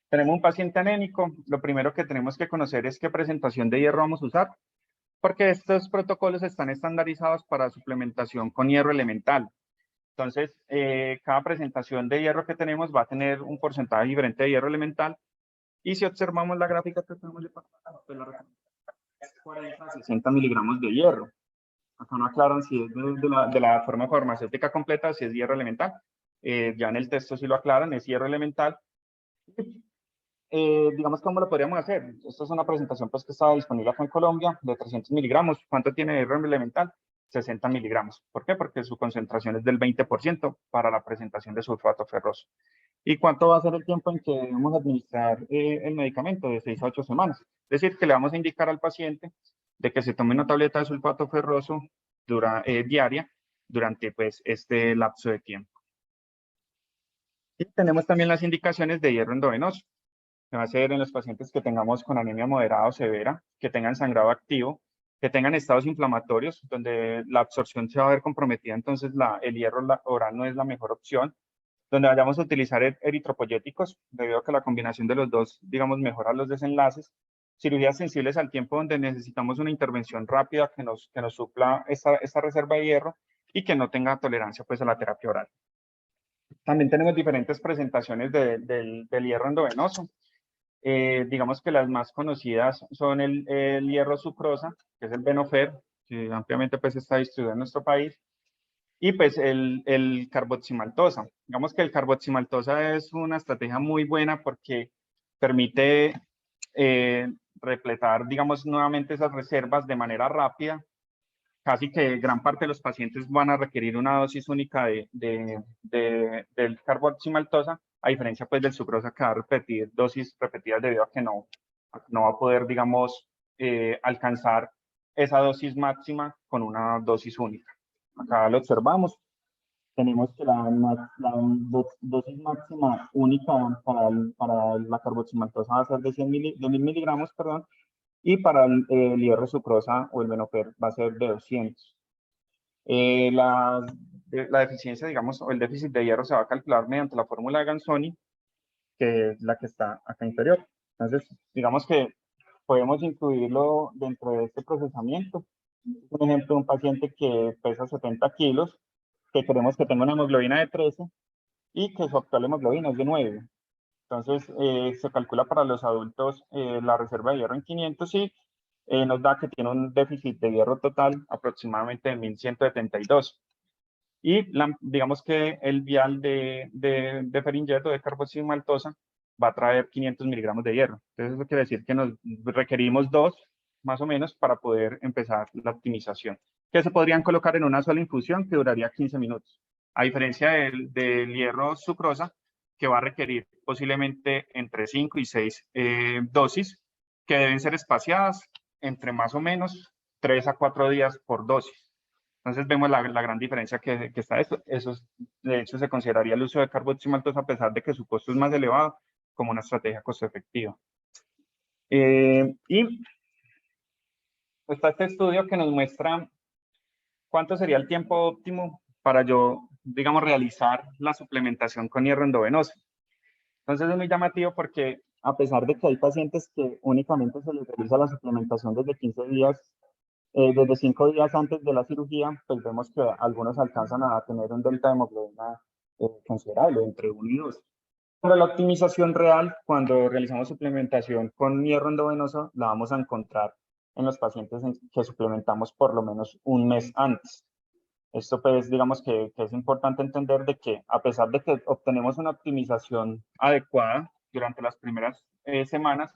tenemos un paciente anémico. Lo primero que tenemos que conocer es qué presentación de hierro vamos a usar, porque estos protocolos están estandarizados para suplementación con hierro elemental. Entonces, cada presentación de hierro que tenemos va a tener un porcentaje diferente de hierro elemental. Y si observamos la gráfica que tenemos de pantalla, pues la recomendación es 40 a 60 miligramos de hierro. Acá no aclaran si es de la forma farmacéutica completa, si es hierro elemental. Ya en el texto sí lo aclaran, es hierro elemental. Digamos, ¿cómo lo podríamos hacer? Esta es una presentación pues, que estaba disponible acá en Colombia, de 300 miligramos. ¿Cuánto tiene de hierro elemental? 60 miligramos. ¿Por qué? Porque su concentración es del 20% para la presentación de sulfato ferroso. ¿Y cuánto va a ser el tiempo en que vamos a administrar el medicamento? De 6 a 8 semanas. Es decir, que le vamos a indicar al paciente de que se tome una tableta de sulfato ferroso diaria durante pues, este lapso de tiempo. Y tenemos también las indicaciones de hierro endovenoso, que va a ser en los pacientes que tengamos con anemia moderada o severa, que tengan sangrado activo, que tengan estados inflamatorios, donde la absorción se va a ver comprometida, entonces el hierro oral no es la mejor opción, donde vayamos a utilizar eritropoyéticos, debido a que la combinación de los dos, digamos, mejora los desenlaces, cirugías sensibles al tiempo donde necesitamos una intervención rápida que nos supla esta reserva de hierro y que no tenga tolerancia pues, a la terapia oral. También tenemos diferentes presentaciones del hierro endovenoso. Digamos que las más conocidas son el hierro sucrosa, que es el Venofer, que ampliamente pues, está distribuido en nuestro país, y pues el carboximaltosa. Digamos que el carboximaltosa es una estrategia muy buena porque permite repletar, digamos, nuevamente esas reservas de manera rápida. Casi que gran parte de los pacientes van a requerir una dosis única del carboximaltosa, a diferencia pues del sucrosa que va a repetir dosis repetidas debido a que no va a poder, digamos, alcanzar esa dosis máxima con una dosis única. Acá lo observamos. Tenemos que la dosis máxima única para la carboximaltosa va a ser de 1000 miligramos, perdón, y para el hierro sucrosa o el Venofer va a ser de 200. La deficiencia, digamos, o el déficit de hierro se va a calcular mediante la fórmula de Ganzoni, que es la que está acá inferior. Entonces, digamos que podemos incluirlo dentro de este procesamiento. Un ejemplo, un paciente que pesa 70 kilos, que queremos que tenga una hemoglobina de 13 y que su actual hemoglobina es de 9. Entonces, se calcula para los adultos la reserva de hierro en 500 y nos da que tiene un déficit de hierro total aproximadamente de 1172. Y digamos que el vial de Ferinjet o de carboximaltosa va a traer 500 miligramos de hierro. Entonces, eso quiere decir que nos requerimos 2, más o menos, para poder empezar la optimización, que se podrían colocar en una sola infusión que duraría 15 minutos. A diferencia del hierro sucrosa, que va a requerir posiblemente entre 5 y 6 dosis, que deben ser espaciadas entre más o menos 3 a 4 días por dosis. Entonces vemos la gran diferencia que está esto. De hecho, se consideraría el uso de carboximaltosa, a pesar de que su costo es más elevado, como una estrategia costo efectiva. Y está este estudio que nos muestra cuánto sería el tiempo óptimo para yo, digamos, realizar la suplementación con hierro endovenoso. Entonces es muy llamativo porque a pesar de que hay pacientes que únicamente se les realiza la suplementación desde 15 días, desde 5 días antes de la cirugía, pues vemos que algunos alcanzan a tener un delta de hemoglobina considerable, entre 1 y 2. Pero la optimización real, cuando realizamos suplementación con hierro endovenoso, la vamos a encontrar en los pacientes que suplementamos por lo menos un mes antes. Esto pues digamos que es importante entender de que a pesar de que obtenemos una optimización adecuada durante las primeras semanas,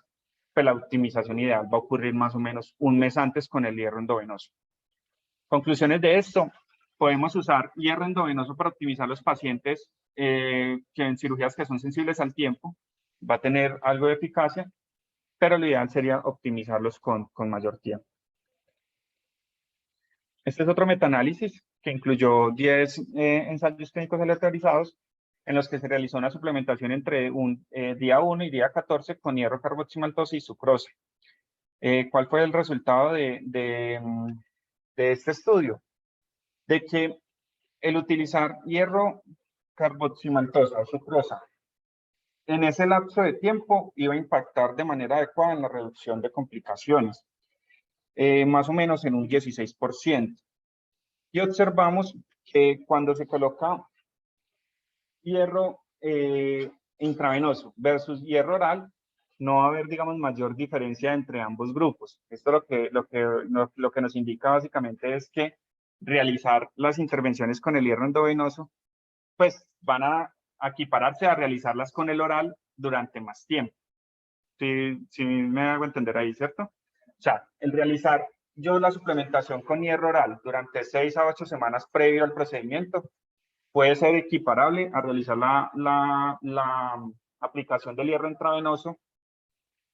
pues la optimización ideal va a ocurrir más o menos un mes antes con el hierro endovenoso. Conclusiones de esto: podemos usar hierro endovenoso para optimizar los pacientes que en cirugías que son sensibles al tiempo, va a tener algo de eficacia, pero lo ideal sería optimizarlos con mayor tiempo. Este es otro metaanálisis que incluyó 10 ensayos clínicos aleatorizados en los que se realizó una suplementación entre día 1 y día 14 con hierro carboximaltosa y sucrosa. ¿Cuál fue el resultado de este estudio? De que el utilizar hierro carboximaltosa o sucrosa en ese lapso de tiempo iba a impactar de manera adecuada en la reducción de complicaciones, más o menos en un 16%. Y observamos que cuando se coloca hierro intravenoso versus hierro oral, no va a haber, digamos, mayor diferencia entre ambos grupos. Esto lo que nos indica básicamente es que realizar las intervenciones con el hierro endovenoso, pues van a equipararse a realizarlas con el oral durante más tiempo. Sí me hago entender ahí, ¿cierto? O sea, el realizar yo la suplementación con hierro oral durante 6 a 8 semanas previo al procedimiento puede ser equiparable a realizar la aplicación del hierro intravenoso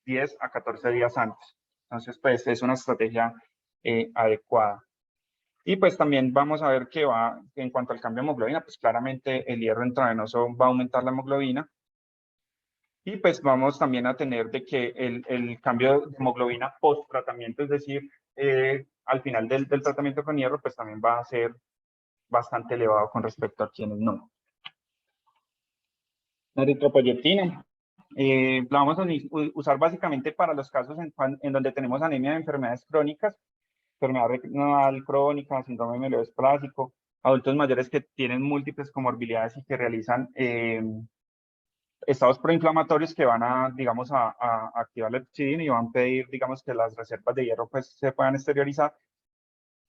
10 a 14 días antes. Entonces, pues es una estrategia adecuada. Y pues también vamos a ver que en cuanto al cambio de hemoglobina, pues claramente el hierro intravenoso va a aumentar la hemoglobina. Y pues vamos también a tener de que el cambio de hemoglobina post tratamiento, es decir, al final del tratamiento con hierro, pues también va a ser bastante elevado con respecto a quienes no. La eritropoyetina la vamos a usar básicamente para los casos en donde tenemos anemia de enfermedades crónicas, enfermedad renal crónica, síndrome mieloesplásico, adultos mayores que tienen múltiples comorbilidades y que realizan estados proinflamatorios que van a, digamos, a activar la hepcidina y van a pedir, digamos, que las reservas de hierro pues se puedan exteriorizar.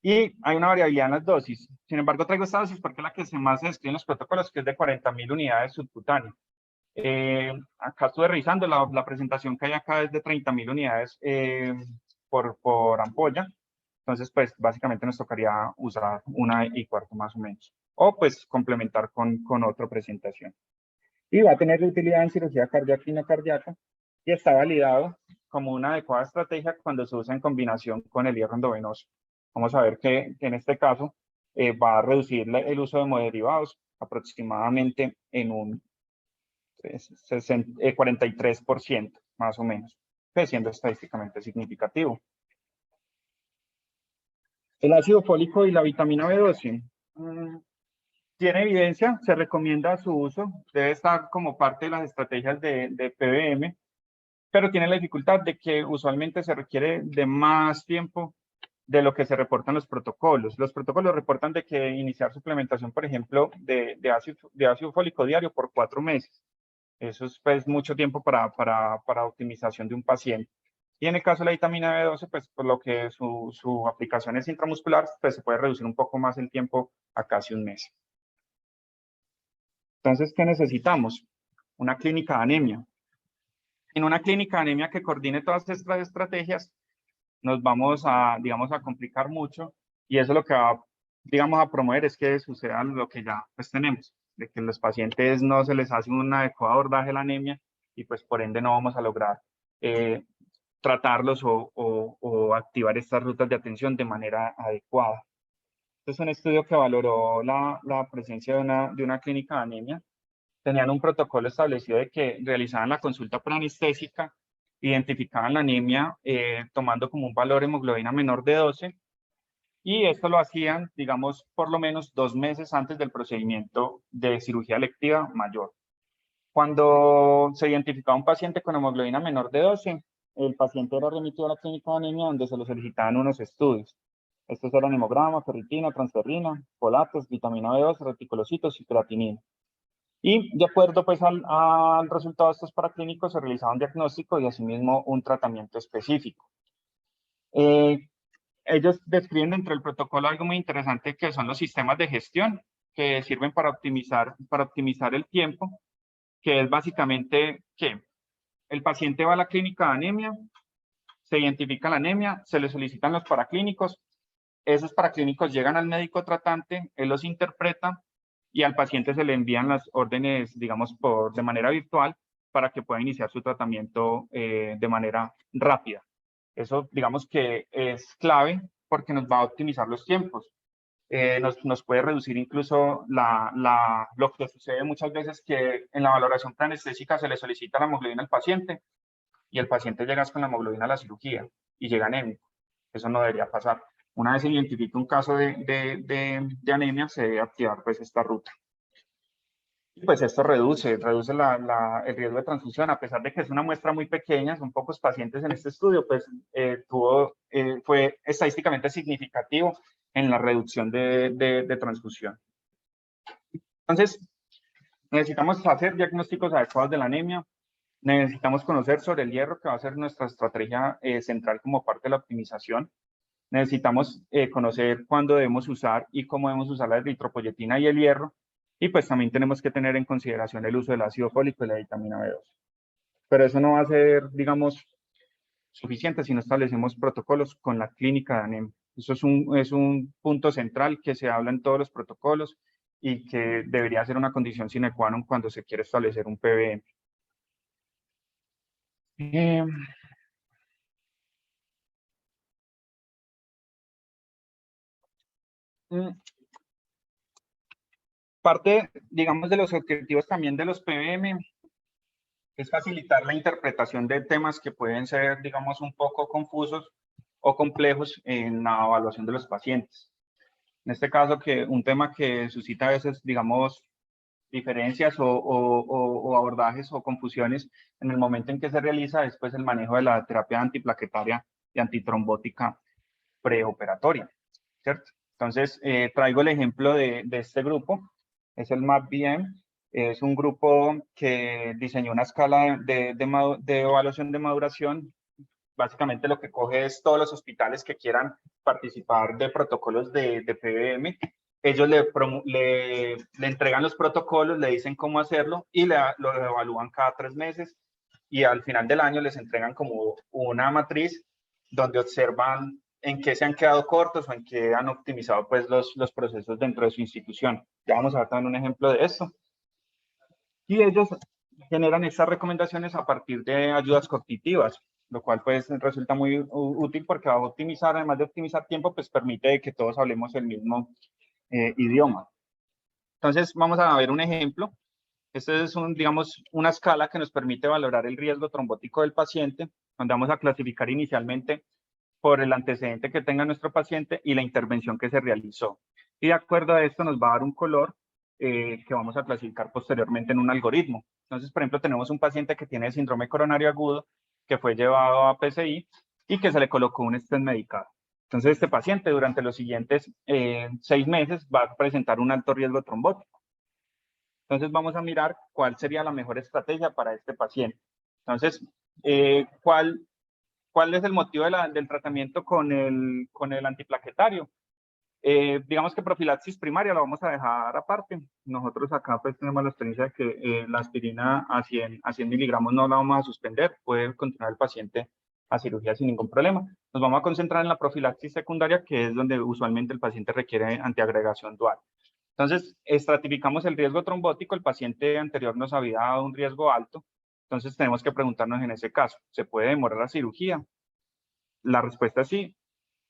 Y hay una variabilidad en las dosis. Sin embargo, traigo esta dosis porque es la que más se describe en los protocolos, que es de 40.000 unidades subcutáneas. Acá estuve revisando, la presentación que hay acá es de 30.000 unidades por ampolla. Entonces, pues básicamente nos tocaría usar 1,25 más o menos. O pues complementar con otra presentación. Y va a tener utilidad en cirugía cardíaca y no cardíaca. Y está validado como una adecuada estrategia cuando se usa en combinación con el hierro endovenoso. Vamos a ver que en este caso va a reducir el uso de hemoderivados aproximadamente en un 43%, más o menos. pues, siendo estadísticamente significativo. El ácido fólico y la vitamina B12. Tiene evidencia, se recomienda su uso, debe estar como parte de las estrategias de PBM, pero tiene la dificultad de que usualmente se requiere de más tiempo de lo que se reportan los protocolos. Los protocolos reportan de que iniciar suplementación, por ejemplo, de ácido fólico diario por 4 meses. Eso es pues mucho tiempo para optimización de un paciente. Y en el caso de la vitamina B12, pues por lo que su aplicación es intramuscular, pues se puede reducir un poco más el tiempo a casi un mes. Entonces, ¿qué necesitamos? Una clínica de anemia. En una clínica de anemia que coordine todas estas estrategias, nos vamos a, digamos, a complicar mucho, y eso lo que va, digamos, a promover es que suceda lo que ya pues tenemos, de que los pacientes no se les hace un adecuado abordaje de la anemia y pues por ende no vamos a lograr tratarlos o activar estas rutas de atención de manera adecuada. Este es un estudio que valoró la presencia de una clínica de anemia. Tenían un protocolo establecido de que realizaban la consulta preanestésica, identificaban la anemia tomando como un valor hemoglobina menor de 12, y esto lo hacían, digamos, por lo menos 2 meses antes del procedimiento de cirugía electiva mayor. Cuando se identificaba un paciente con hemoglobina menor de 12, el paciente era remitido a la clínica de anemia donde se le solicitaban unos estudios. Estos eran hemograma, ferritina, transferrina, folatos, vitamina B12, reticulocitos y creatinina. Y de acuerdo pues al resultado de estos paraclínicos se realizaba un diagnóstico y asimismo un tratamiento específico. Ellos describen dentro del protocolo algo muy interesante que son los sistemas de gestión que sirven para optimizar el tiempo, que es básicamente que el paciente va a la clínica de anemia, se identifica la anemia, se le solicitan los paraclínicos, esos paraclínicos llegan al médico tratante, él los interpreta y al paciente se le envían las órdenes, digamos, de manera virtual para que pueda iniciar su tratamiento de manera rápida. Eso, digamos que es clave porque nos va a optimizar los tiempos. Nos puede reducir incluso lo que sucede muchas veces que en la valoración preanestésica se le solicita la hemoglobina al paciente y el paciente llega con la hemoglobina a la cirugía y llega anémico. Eso no debería pasar. Una vez se identifica un caso de anemia, se debe activar pues esta ruta. Y pues esto reduce el riesgo de transfusión, a pesar de que es una muestra muy pequeña, son pocos pacientes en este estudio, pues fue estadísticamente significativo en la reducción de transfusión. Entonces, necesitamos hacer diagnósticos adecuados de la anemia, necesitamos conocer sobre el hierro, que va a ser nuestra estrategia central como parte de la optimización. Necesitamos conocer cuándo debemos usar y cómo debemos usar la eritropoyetina y el hierro. Y pues también tenemos que tener en consideración el uso del ácido fólico y la vitamina B12. Pero eso no va a ser, digamos, suficiente si no establecemos protocolos con la clínica de anemia. Eso es un punto central que se habla en todos los protocolos y que debería ser una condición sine qua non cuando se quiere establecer un PBM. Parte, digamos, de los objetivos también de los PBM es facilitar la interpretación de temas que pueden ser, digamos, un poco confusos o complejos en la evaluación de los pacientes. En este caso, que un tema que suscita a veces, digamos, diferencias o abordajes o confusiones en el momento en que se realiza después el manejo de la terapia antiplaquetaria y antitrombótica preoperatoria, ¿cierto? Entonces, traigo el ejemplo de este grupo, es el MAP-BM, es un grupo que diseñó una escala de evaluación de maduración. Básicamente lo que coge es todos los hospitales que quieran participar de protocolos de PBM. Ellos le entregan los protocolos, le dicen cómo hacerlo y lo evalúan cada 3 meses. Y al final del año les entregan como una matriz donde observan en qué se han quedado cortos o en qué han optimizado pues los procesos dentro de su institución. Ya vamos a ver también un ejemplo de esto. Y ellos generan estas recomendaciones a partir de ayudas cognitivas, lo cual pues resulta muy útil porque va a optimizar, además de optimizar tiempo, pues permite que todos hablemos el mismo idioma. Entonces vamos a ver un ejemplo. Este es digamos, una escala que nos permite valorar el riesgo trombótico del paciente. donde vamos a clasificar inicialmente por el antecedente que tenga nuestro paciente y la intervención que se realizó. Y de acuerdo a esto nos va a dar un color que vamos a clasificar posteriormente en un algoritmo. Entonces, por ejemplo, tenemos un paciente que tiene síndrome coronario agudo, que fue llevado a PCI y que se le colocó un stent medicado. Entonces, este paciente durante los siguientes 6 meses va a presentar un alto riesgo trombótico. Entonces, vamos a mirar cuál sería la mejor estrategia para este paciente. Entonces, ¿cuál es el motivo del tratamiento con el antiplaquetario? Digamos que profilaxis primaria la vamos a dejar aparte. Nosotros acá pues tenemos la experiencia de que la aspirina a 100 miligramos no la vamos a suspender, puede continuar el paciente a cirugía sin ningún problema. Nos vamos a concentrar en la profilaxis secundaria, que es donde usualmente el paciente requiere antiagregación dual. Entonces, estratificamos el riesgo trombótico, el paciente anterior nos había dado un riesgo alto, entonces tenemos que preguntarnos en ese caso, ¿se puede demorar la cirugía? La respuesta es sí,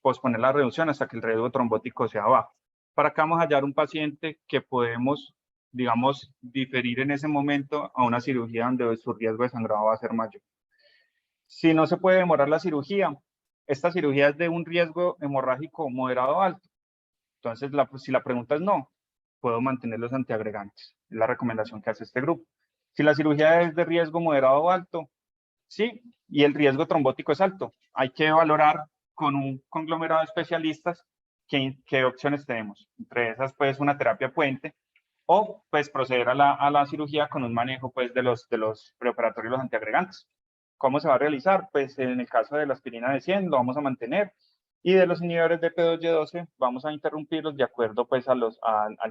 posponer la reducción hasta que el riesgo trombótico sea bajo. Para acá vamos a hallar un paciente que podemos, digamos, diferir en ese momento a una cirugía donde su riesgo de sangrado va a ser mayor. Si no se puede demorar la cirugía, esta cirugía es de un riesgo hemorrágico moderado o alto. Entonces, si la pregunta es no, puedo mantener los antiagregantes. Es la recomendación que hace este grupo. Si la cirugía es de riesgo moderado o alto, sí, y el riesgo trombótico es alto. Hay que valorar con un conglomerado de especialistas qué opciones tenemos. Entre esas, pues, una terapia puente o, pues, proceder a la cirugía con un manejo, pues, de los preoperatorios y los antiagregantes. ¿Cómo se va a realizar? Pues, en el caso de la aspirina de 100, lo vamos a mantener. Y de los inhibidores de P2Y12, vamos a interrumpirlos de acuerdo, pues, al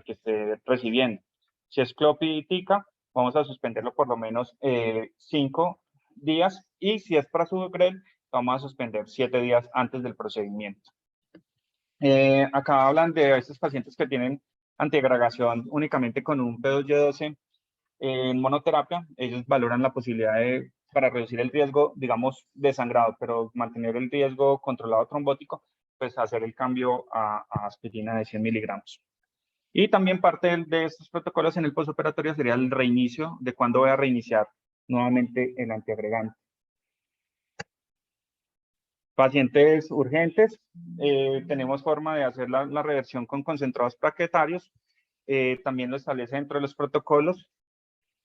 que esté recibiendo. Si es clopidogrel, vamos a suspenderlo por lo menos 5 días, y si es prasugrel, vamos a suspender 7 días antes del procedimiento. Acá hablan de estos pacientes que tienen antiagregación únicamente con un P2Y12 en monoterapia. Ellos valoran la posibilidad para reducir el riesgo, digamos, de sangrado, pero mantener el riesgo controlado trombótico, pues hacer el cambio a aspirina de 100 miligramos. Y también parte de estos protocolos en el postoperatorio sería el reinicio, de cuándo voy a reiniciar nuevamente el antiagregante. Pacientes urgentes, tenemos forma de hacer la reversión con concentrados plaquetarios, también lo establece dentro de los protocolos.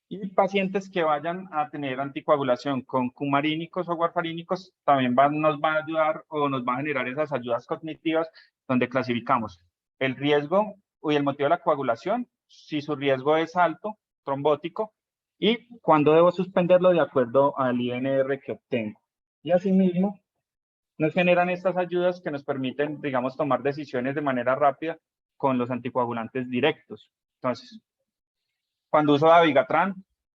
Y pacientes que vayan a tener anticoagulación con cumarínicos o warfarínicos, también nos va a ayudar o nos va a generar esas ayudas cognitivas donde clasificamos el riesgo y el motivo de la coagulación, si su riesgo es alto, trombótico, y cuándo debo suspenderlo de acuerdo al INR que obtengo. Y asimismo, nos generan estas ayudas que nos permiten, digamos, tomar decisiones de manera rápida con los anticoagulantes directos. Entonces, cuando uso dabigatran,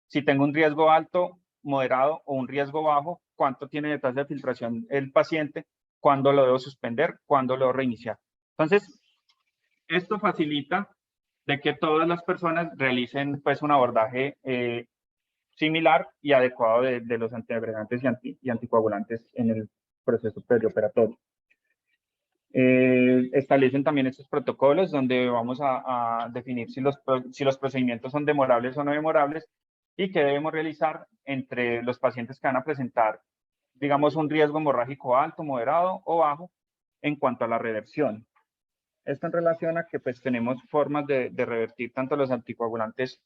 si tengo un riesgo alto, moderado o un riesgo bajo, cuánto tiene de tasa de filtración el paciente, cuándo lo debo suspender, cuándo lo debo reiniciar. Entonces, esto facilita de que todas las personas realicen, pues, un abordaje similar y adecuado de los antiagregantes y anticoagulantes en el proceso perioperatorio. Establecen también estos protocolos donde vamos a definir si los procedimientos son demorables o no demorables y qué debemos realizar entre los pacientes que van a presentar, digamos, un riesgo hemorrágico alto, moderado o bajo en cuanto a la reversión. Esto en relación a que pues tenemos formas de revertir tanto los anticoagulantes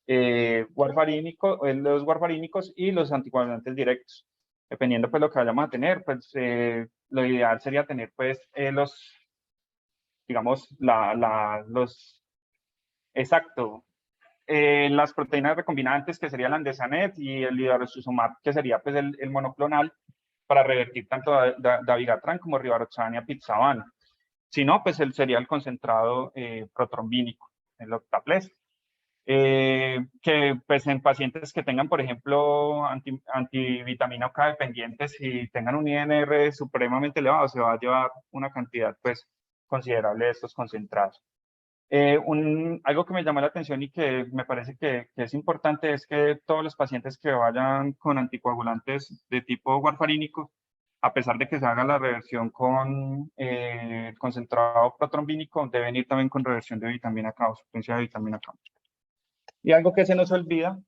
los warfarínicos y los anticoagulantes directos. Dependiendo pues lo que vayamos a tener, pues lo ideal sería tener pues las proteínas recombinantes que serían la andesanet y el lidarosuzumab, que sería pues el monoclonal para revertir tanto dabigatran como rivaroxaban y apixaban. Si no, pues sería el concentrado protrombínico, el octaplest. Que pues en pacientes que tengan, por ejemplo, antivitamina K dependientes y tengan un INR supremamente elevado, se va a llevar una cantidad pues considerable de estos concentrados. Algo que me llamó la atención y que me parece que es importante es que todos los pacientes que vayan con anticoagulantes de tipo warfarínico, a pesar de que se haga la reversión con concentrado protrombínico, deben ir también con reversión de vitamina K o suplencia de vitamina K. Y algo que se nos olvida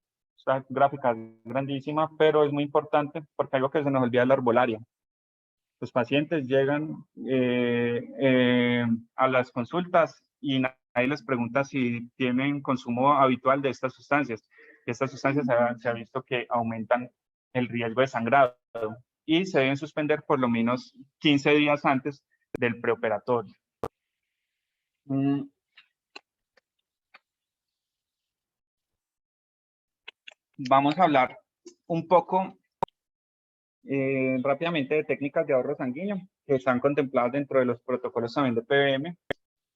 Esta gráfica es grandísima, pero es muy importante porque algo que se nos olvida es la herbolaria. Los pacientes llegan a las consultas y nadie les pregunta si tienen consumo habitual de estas sustancias. Estas sustancias se ha visto que aumentan el riesgo de sangrado y se deben suspender por lo menos 15 días antes del preoperatorio. Vamos a hablar un poco rápidamente de técnicas de ahorro sanguíneo que están contempladas dentro de los protocolos también de PBM.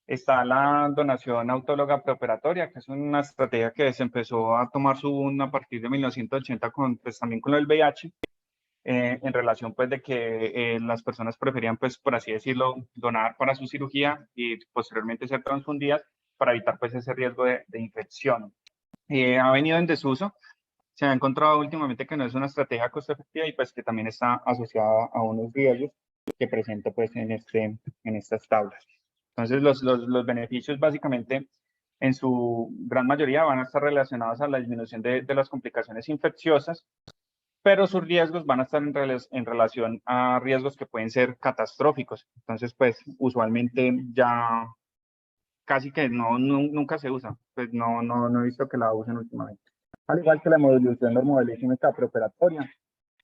Está la donación autóloga preoperatoria, que es una estrategia que se empezó a tomar su boom a partir de 1980 pues, también con el VIH, en relación pues de que las personas preferían pues por así decirlo donar para su cirugía y posteriormente ser transfundidas para evitar pues ese riesgo de infección. Ha venido en desuso. Se ha encontrado últimamente que no es una estrategia costo efectiva y pues que también está asociada a unos riesgos que presenta pues en estas tablas. Entonces los beneficios básicamente en su gran mayoría van a estar relacionados a la disminución de las complicaciones infecciosas, pero sus riesgos van a estar en relación a riesgos que pueden ser catastróficos. Entonces pues usualmente ya casi que nunca se usa, pues no he visto que la usen últimamente. Al igual que la modulación normodelísmica preoperatoria.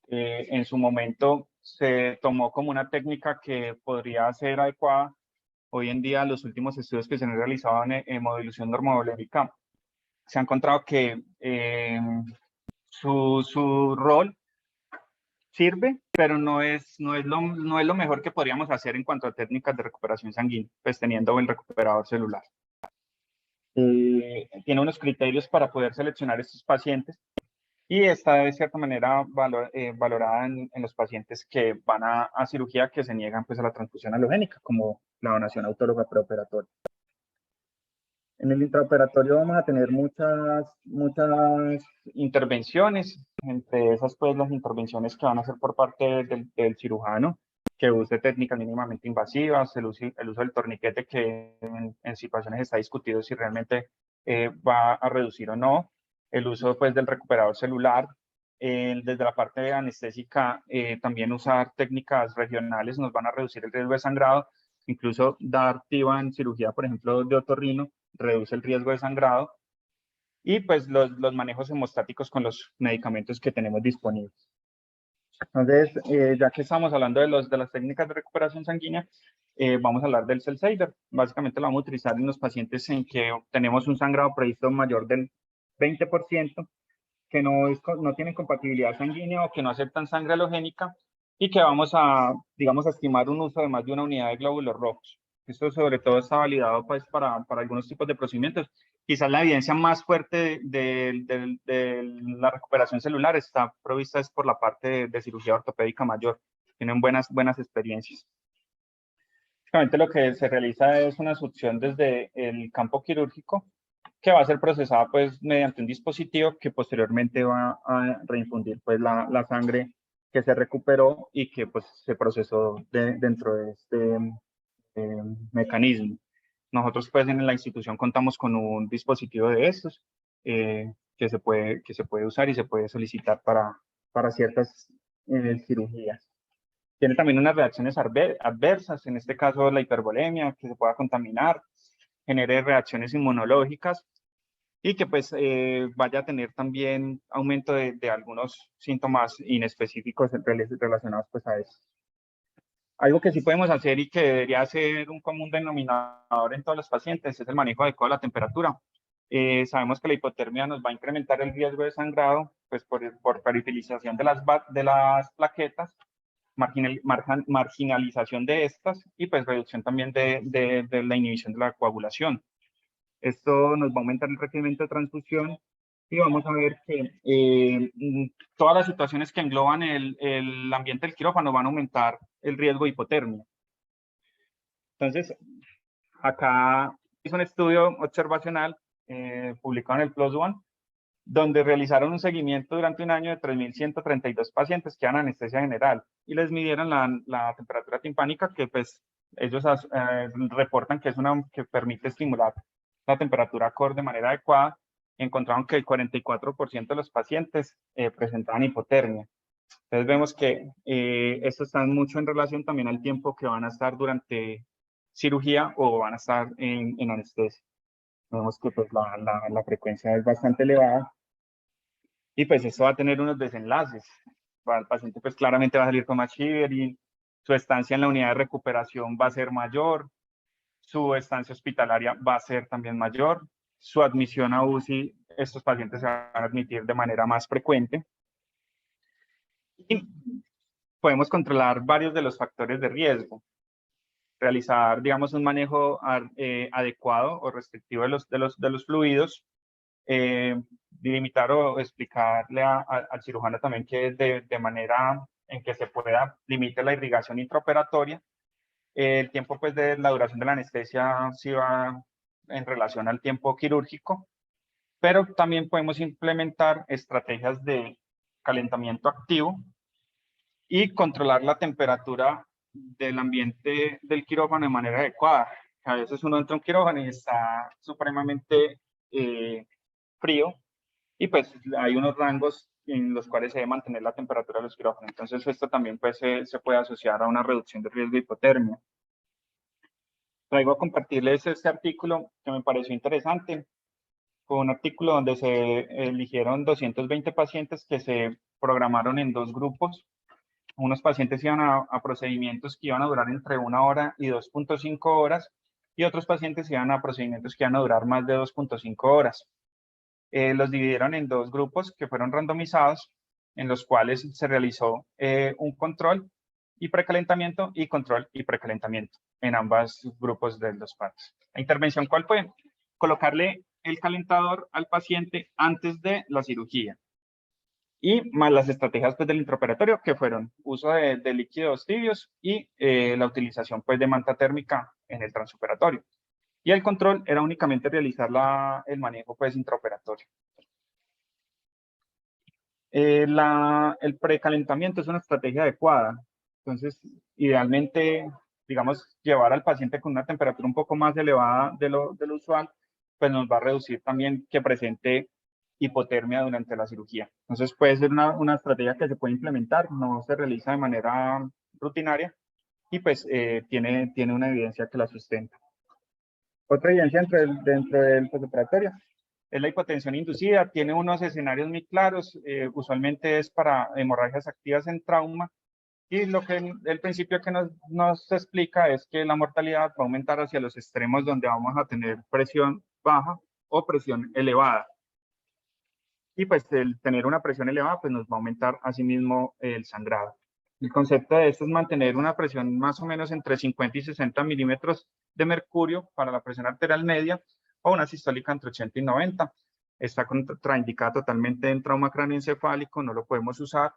En su momento se tomó como una técnica que podría ser adecuada. Hoy en día, los últimos estudios que se han realizado en modulación normovolémica, se ha encontrado que su rol sirve, pero no es lo mejor que podríamos hacer en cuanto a técnicas de recuperación sanguínea, pues teniendo el recuperador celular. Tiene unos criterios para poder seleccionar estos pacientes y está de cierta manera valorada en los pacientes que van a cirugía que se niegan pues a la transfusión halogénica, como la donación autóloga preoperatoria. En el intraoperatorio vamos a tener muchas intervenciones, entre esas pues las intervenciones que van a hacer por parte del cirujano, que use técnicas mínimamente invasivas, el uso del torniquete que en situaciones está discutido si realmente va a reducir o no, el uso pues del recuperador celular, desde la parte anestésica también usar técnicas regionales nos van a reducir el riesgo de sangrado, incluso dar TIVA en cirugía, por ejemplo, de otorrino, reduce el riesgo de sangrado, y pues los manejos hemostáticos con los medicamentos que tenemos disponibles. Entonces, ya que estamos hablando de las técnicas de recuperación sanguínea, vamos a hablar del cell saver. Básicamente lo vamos a utilizar en los pacientes en que tenemos un sangrado previsto mayor del 20%, que no tienen compatibilidad sanguínea o que no aceptan sangre halogénica y que vamos a, digamos, a estimar un uso de más de una unidad de glóbulos rojos. Esto sobre todo está validado pues, para algunos tipos de procedimientos. Quizás la evidencia más fuerte de la recuperación celular está provista es por la parte de cirugía ortopédica mayor. Tienen buenas experiencias. Básicamente lo que se realiza es una succión desde el campo quirúrgico que va a ser procesada pues mediante un dispositivo que posteriormente va a reinfundir pues la sangre que se recuperó y que pues se procesó dentro de este mecanismo. Nosotros pues en la institución contamos con un dispositivo de estos que se puede usar y se puede solicitar para ciertas cirugías. Tiene también unas reacciones adversas, en este caso la hipervolemia, que se pueda contaminar, genere reacciones inmunológicas y que pues vaya a tener también aumento de algunos síntomas inespecíficos relacionados pues a eso. Algo que sí podemos hacer y que debería ser un común denominador en todos los pacientes es el manejo adecuado de la temperatura. Sabemos que la hipotermia nos va a incrementar el riesgo de sangrado pues por periferización de las plaquetas, marginalización de estas y pues reducción también de la inhibición de la coagulación. Esto nos va a aumentar el requerimiento de transfusión y vamos a ver que todas las situaciones que engloban el ambiente del quirófano van a aumentar el riesgo de hipotermia. Entonces, acá hizo un estudio observacional publicado en el PLOS ONE, donde realizaron un seguimiento durante un año de 3.132 pacientes que eran anestesia general y les midieron la temperatura timpánica que pues ellos reportan que es una que permite estimular la temperatura core de manera adecuada encontraron que el 44% de los pacientes presentaban hipotermia. Entonces vemos que esto está mucho en relación también al tiempo que van a estar durante cirugía o van a estar en anestesia. Vemos que pues, la frecuencia es bastante elevada y pues esto va a tener unos desenlaces. El paciente pues claramente va a salir con más shivering, su estancia en la unidad de recuperación va a ser mayor, su estancia hospitalaria va a ser también mayor, su admisión a UCI, estos pacientes se van a admitir de manera más frecuente. Y podemos controlar varios de los factores de riesgo, realizar, digamos, un manejo adecuado o restrictivo de los fluidos, delimitar o explicarle al cirujano también que de manera en que se pueda limite la irrigación intraoperatoria. El tiempo pues de la duración de la anestesia sí va en relación al tiempo quirúrgico, pero también podemos implementar estrategias de calentamiento activo y controlar la temperatura del ambiente del quirófano de manera adecuada. A veces uno entra a un quirófano y está supremamente frío y pues hay unos rangos en los cuales se debe mantener la temperatura de los quirófanos. Entonces esto también pues se puede asociar a una reducción de riesgo de hipotermia. Traigo a compartirles este artículo que me pareció interesante. Fue un artículo donde se eligieron 220 pacientes que se programaron en dos grupos. Unos pacientes iban a procedimientos que iban a durar entre 1 hora y 2.5 horas y otros pacientes iban a procedimientos que iban a durar más de 2.5 horas. Los dividieron en dos grupos que fueron randomizados, en los cuales se realizó un control y precalentamiento y control y precalentamiento en ambos grupos de los partes. La intervención, ¿cuál fue? Colocarle el calentador al paciente antes de la cirugía. Y más las estrategias pues, del intraoperatorio, que fueron uso de líquidos tibios y la utilización pues, de manta térmica en el transoperatorio. Y el control era únicamente realizar el manejo pues, intraoperatorio. El precalentamiento es una estrategia adecuada. Entonces, idealmente, digamos, llevar al paciente con una temperatura un poco más elevada de lo usual, pues nos va a reducir también que presente hipotermia durante la cirugía. Entonces, puede ser una estrategia que se puede implementar, no se realiza de manera rutinaria y pues tiene una evidencia que la sustenta. Otra evidencia dentro del postoperatorio es la hipotensión inducida. Tiene unos escenarios muy claros. Usualmente es para hemorragias activas en trauma. Y lo que el principio que nos explica es que la mortalidad va a aumentar hacia los extremos donde vamos a tener presión baja o presión elevada. Y pues el tener una presión elevada pues nos va a aumentar asimismo el sangrado. El concepto de esto es mantener una presión más o menos entre 50 y 60 milímetros de mercurio para la presión arterial media o una sistólica entre 80 y 90. Está contraindicada totalmente en trauma craneoencefálico, no lo podemos usar.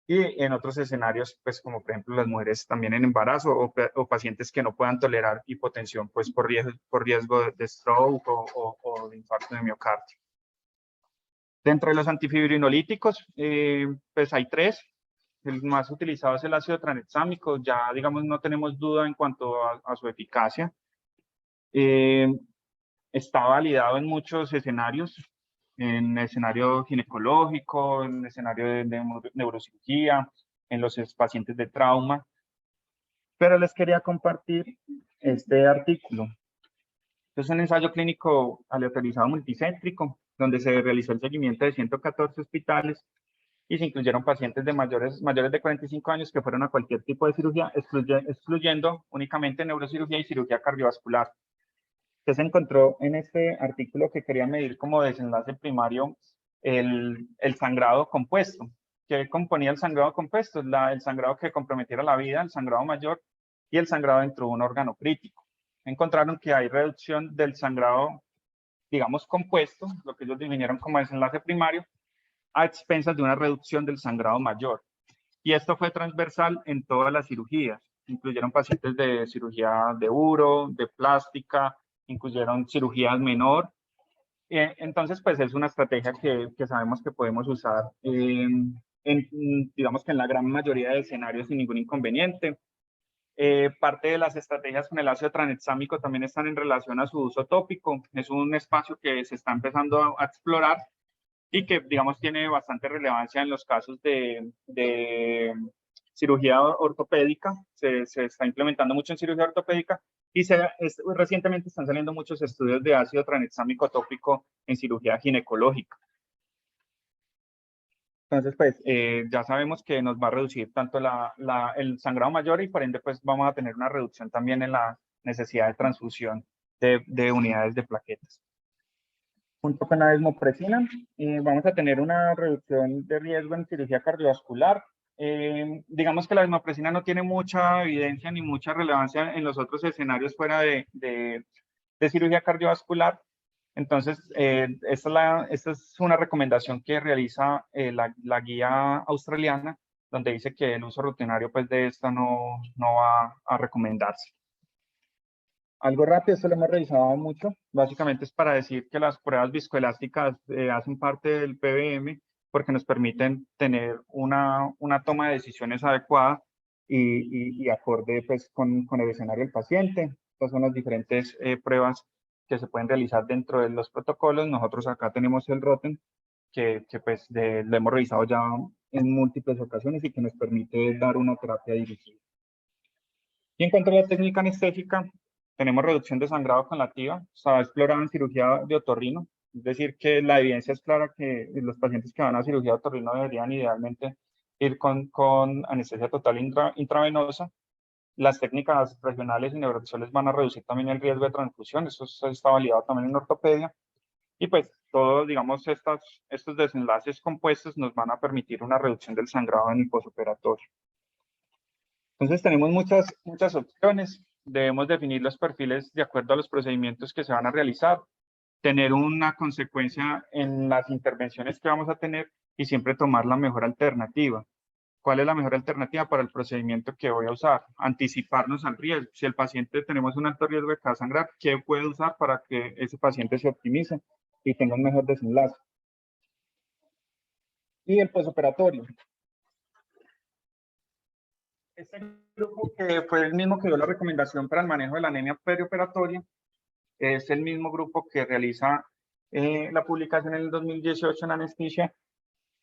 Y en otros escenarios, pues como por ejemplo las mujeres también en embarazo o pacientes que no puedan tolerar hipotensión, pues por riesgo de stroke o de infarto de miocardio. Dentro de los antifibrinolíticos, pues hay 3. El más utilizado es el ácido tranexámico. Ya, digamos, no tenemos duda en cuanto a su eficacia. Está validado en muchos escenarios, en escenario ginecológico, en escenario de neurocirugía, en los pacientes de trauma. Pero les quería compartir este artículo. Es un ensayo clínico aleatorizado multicéntrico, donde se realizó el seguimiento de 114 hospitales y se incluyeron pacientes de mayores de 45 años que fueron a cualquier tipo de cirugía, excluyendo únicamente neurocirugía y cirugía cardiovascular. ¿Qué se encontró en este artículo? Que quería medir como desenlace primario el sangrado compuesto. ¿Qué componía el sangrado compuesto? El sangrado que comprometiera la vida, el sangrado mayor y el sangrado dentro de un órgano crítico. Encontraron que hay reducción del sangrado, digamos, compuesto, lo que ellos definieron como desenlace primario, a expensas de una reducción del sangrado mayor. Y esto fue transversal en todas las cirugías. Incluyeron pacientes de cirugía de uro, de plástica, incluyeron cirugías menor. Entonces, pues es una estrategia que sabemos que podemos usar, digamos que en la gran mayoría de escenarios sin ningún inconveniente. Parte de las estrategias con el ácido tranexámico también están en relación a su uso tópico. Es un espacio que se está empezando a explorar y que, digamos, tiene bastante relevancia en los casos de cirugía ortopédica. Se está implementando mucho en cirugía ortopédica y recientemente están saliendo muchos estudios de ácido tranexámico tópico en cirugía ginecológica. Entonces, pues, ya sabemos que nos va a reducir tanto el sangrado mayor y por ende, pues, vamos a tener una reducción también en la necesidad de transfusión de unidades de plaquetas. Junto con la desmopresina, vamos a tener una reducción de riesgo en cirugía cardiovascular. Digamos que la desmopresina no tiene mucha evidencia ni mucha relevancia en los otros escenarios fuera de cirugía cardiovascular. Entonces, esta es una recomendación que realiza la guía australiana, donde dice que el uso rutinario pues, de esta no va a recomendarse. Algo rápido, esto lo hemos revisado mucho. Básicamente es para decir que las pruebas viscoelásticas hacen parte del PBM porque nos permiten tener una toma de decisiones adecuada y acorde pues, con el escenario del paciente. Estas son las diferentes pruebas que se pueden realizar dentro de los protocolos. Nosotros acá tenemos el ROTEM, que pues lo hemos revisado ya en múltiples ocasiones y que nos permite dar una terapia dirigida. Y en cuanto a la técnica anestésica, tenemos reducción de sangrado con la TIVA. Se ha explorado en cirugía de otorrino, es decir, que la evidencia es clara que los pacientes que van a cirugía de otorrino deberían idealmente ir con anestesia total intravenosa. Las técnicas regionales y neuroxoles van a reducir también el riesgo de transfusión, eso está validado también en ortopedia. Y pues todos, digamos, estos desenlaces compuestos nos van a permitir una reducción del sangrado en el posoperatorio. Entonces tenemos muchas opciones. Debemos definir los perfiles de acuerdo a los procedimientos que se van a realizar, tener una consecuencia en las intervenciones que vamos a tener y siempre tomar la mejor alternativa. ¿Cuál es la mejor alternativa para el procedimiento que voy a usar? Anticiparnos al riesgo. Si el paciente tenemos un alto riesgo de que va a sangrar, ¿qué puede usar para que ese paciente se optimice y tenga un mejor desenlace? Y el posoperatorio. Este grupo, que fue el mismo que dio la recomendación para el manejo de la anemia perioperatoria, es el mismo grupo que realiza la publicación en el 2018 en anestesia,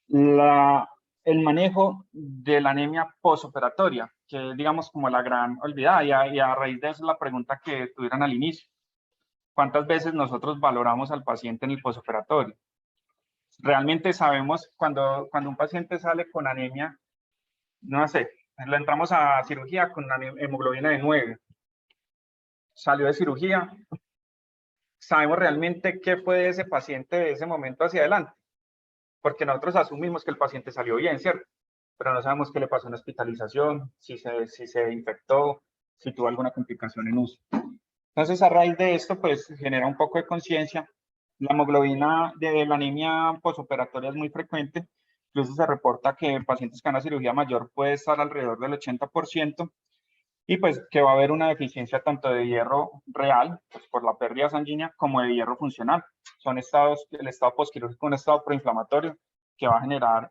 el manejo de la anemia posoperatoria, que es, digamos, como la gran olvidada, y a raíz de eso la pregunta que tuvieron al inicio. ¿Cuántas veces nosotros valoramos al paciente en el posoperatorio? Realmente sabemos cuando un paciente sale con anemia, no sé, le entramos a cirugía con una hemoglobina de 9, salió de cirugía, sabemos realmente qué fue de ese paciente de ese momento hacia adelante, porque nosotros asumimos que el paciente salió bien, ¿cierto? Pero no sabemos qué le pasó en hospitalización, si se infectó, si tuvo alguna complicación en uso. Entonces, a raíz de esto, pues genera un poco de conciencia. La hemoglobina de la anemia posoperatoria es muy frecuente. Incluso se reporta que en pacientes que van a cirugía mayor puede estar alrededor del 80%. Y pues que va a haber una deficiencia tanto de hierro real, pues por la pérdida sanguínea, como de hierro funcional. Son estados, el estado postquirúrgico, un estado proinflamatorio que va a generar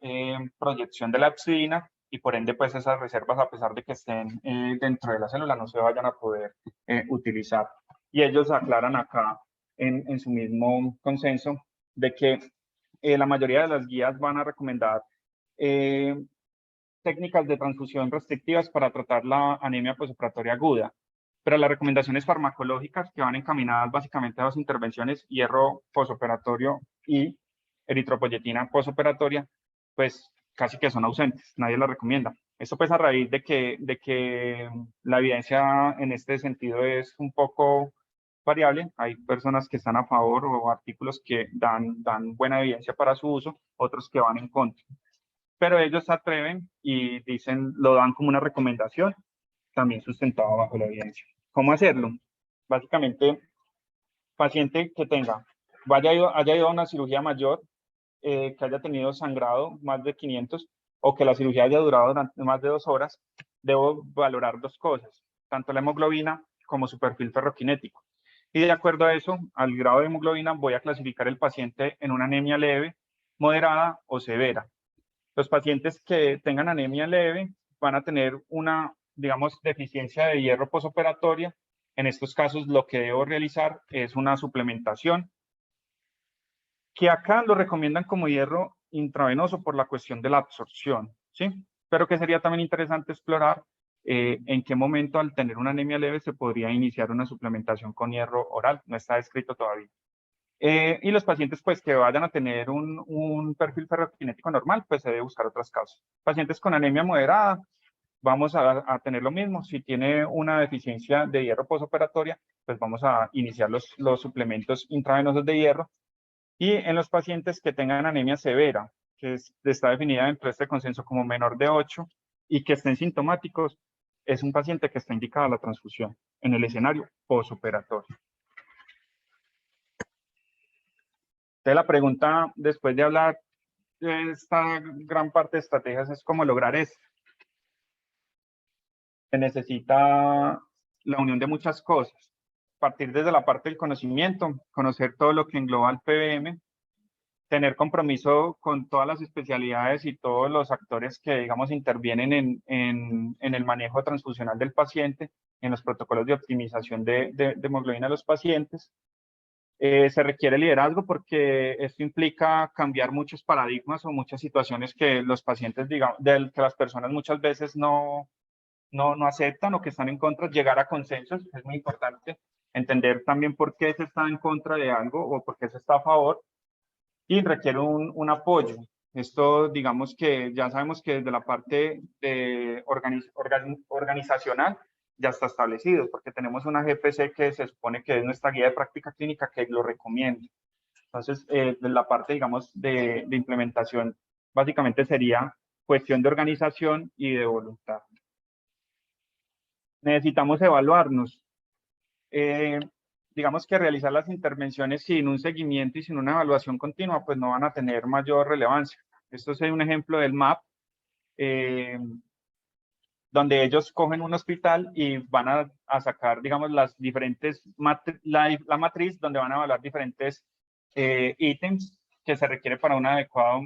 proyección de la epsidina y por ende pues esas reservas, a pesar de que estén dentro de la célula, no se vayan a poder utilizar. Y ellos aclaran acá en su mismo consenso de que la mayoría de las guías van a recomendar técnicas de transfusión restrictivas para tratar la anemia posoperatoria aguda, pero las recomendaciones farmacológicas que van encaminadas básicamente a dos intervenciones, hierro posoperatorio y eritropoyetina posoperatoria, pues casi que son ausentes, nadie las recomienda. Esto pues a raíz de que la evidencia en este sentido es un poco variable. Hay personas que están a favor o artículos que dan buena evidencia para su uso, otros que van en contra. Pero ellos se atreven y dicen, lo dan como una recomendación, también sustentado bajo la evidencia. ¿Cómo hacerlo? Básicamente, paciente que haya ido a una cirugía mayor, que haya tenido sangrado más de 500 o que la cirugía haya durado durante más de 2 horas, debo valorar 2 cosas, tanto la hemoglobina como su perfil ferroquinético. Y de acuerdo a eso, al grado de hemoglobina, voy a clasificar el paciente en una anemia leve, moderada o severa. Los pacientes que tengan anemia leve van a tener una digamos, deficiencia de hierro posoperatoria, en estos casos lo que debo realizar es una suplementación, que acá lo recomiendan como hierro intravenoso por la cuestión de la absorción, ¿sí? Pero que sería también interesante explorar en qué momento al tener una anemia leve se podría iniciar una suplementación con hierro oral, no está descrito todavía. Y los pacientes pues que vayan a tener un perfil ferroquinético normal, pues se debe buscar otras causas. Pacientes con anemia moderada, vamos a tener lo mismo. Si tiene una deficiencia de hierro posoperatoria, pues vamos a iniciar los suplementos intravenosos de hierro. Y en los pacientes que tengan anemia severa, que está definida dentro de este consenso como menor de 8 y que estén sintomáticos, es un paciente que está indicada la transfusión en el escenario posoperatorio. Entonces la pregunta, después de hablar de esta gran parte de estrategias, es cómo lograr esto. Se necesita la unión de muchas cosas. Partir desde la parte del conocimiento, conocer todo lo que engloba el PBM, tener compromiso con todas las especialidades y todos los actores que, digamos, intervienen en el manejo transfusional del paciente, en los protocolos de optimización de hemoglobina de los pacientes. Se requiere liderazgo porque esto implica cambiar muchos paradigmas o muchas situaciones que los pacientes, digamos, que las personas muchas veces no aceptan o que están en contra, llegar a consensos, es muy importante entender también por qué se está en contra de algo o por qué se está a favor, y requiere un apoyo. Esto, digamos que ya sabemos que desde la parte de organizacional ya está establecido, porque tenemos una GPC que se supone que es nuestra guía de práctica clínica que lo recomienda. Entonces, de la parte, digamos, de implementación, básicamente sería cuestión de organización y de voluntad. Necesitamos evaluarnos. Digamos que realizar las intervenciones sin un seguimiento y sin una evaluación continua, pues no van a tener mayor relevancia. Esto es un ejemplo del MAP, donde ellos cogen un hospital y van a sacar, digamos, las diferentes, la matriz donde van a evaluar diferentes ítems que se requiere para una adecuada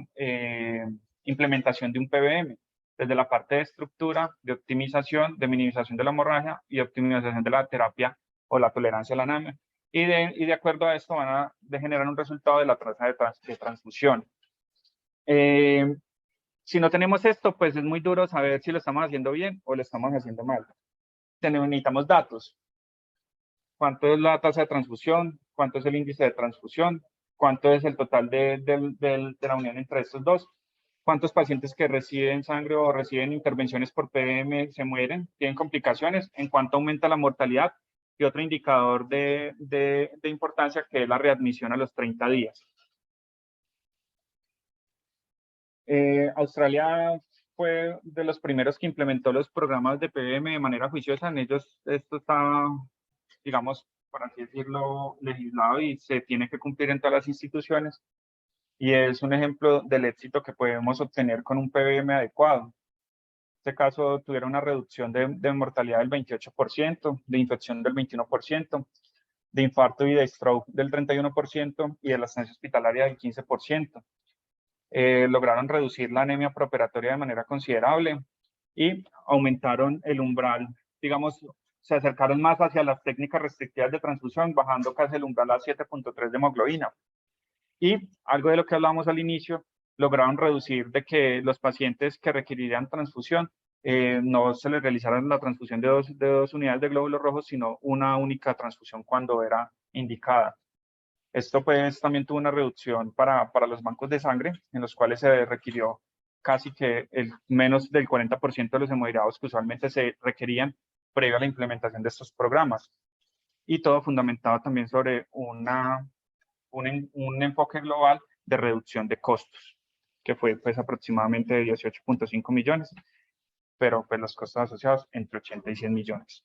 implementación de un PBM, desde la parte de estructura, de optimización, de minimización de la hemorragia y optimización de la terapia o la tolerancia a la anemia. Y de acuerdo a esto van a generar un resultado de la tasa de transfusión. Si no tenemos esto, pues es muy duro saber si lo estamos haciendo bien o lo estamos haciendo mal. Necesitamos datos. ¿Cuánto es la tasa de transfusión? ¿Cuánto es el índice de transfusión? ¿Cuánto es el total de la unión entre estos dos? ¿Cuántos pacientes que reciben sangre o reciben intervenciones por PBM se mueren? ¿Tienen complicaciones? ¿En cuánto aumenta la mortalidad? Y otro indicador de importancia que es la readmisión a los 30 días. Australia fue de los primeros que implementó los programas de PBM de manera juiciosa. En ellos esto está, digamos, por así decirlo, legislado y se tiene que cumplir en todas las instituciones. Y es un ejemplo del éxito que podemos obtener con un PBM adecuado. En este caso tuvieron una reducción de mortalidad del 28%, de infección del 21%, de infarto y de stroke del 31% y de la estancia hospitalaria del 15%. Lograron reducir la anemia preoperatoria de manera considerable y aumentaron el umbral, digamos, se acercaron más hacia las técnicas restrictivas de transfusión, bajando casi el umbral a 7.3 de hemoglobina. Y algo de lo que hablábamos al inicio, lograron reducir de que los pacientes que requerirían transfusión no se les realizara la transfusión de dos unidades de glóbulos rojos, sino una única transfusión cuando era indicada. Esto pues también tuvo una reducción para los bancos de sangre, en los cuales se requirió casi que menos del 40% de los hemoderivados que usualmente se requerían previo a la implementación de estos programas. Y todo fundamentado también sobre un enfoque global de reducción de costos, que fue pues aproximadamente de 18.5 millones, pero pues los costos asociados entre 80 y 100 millones.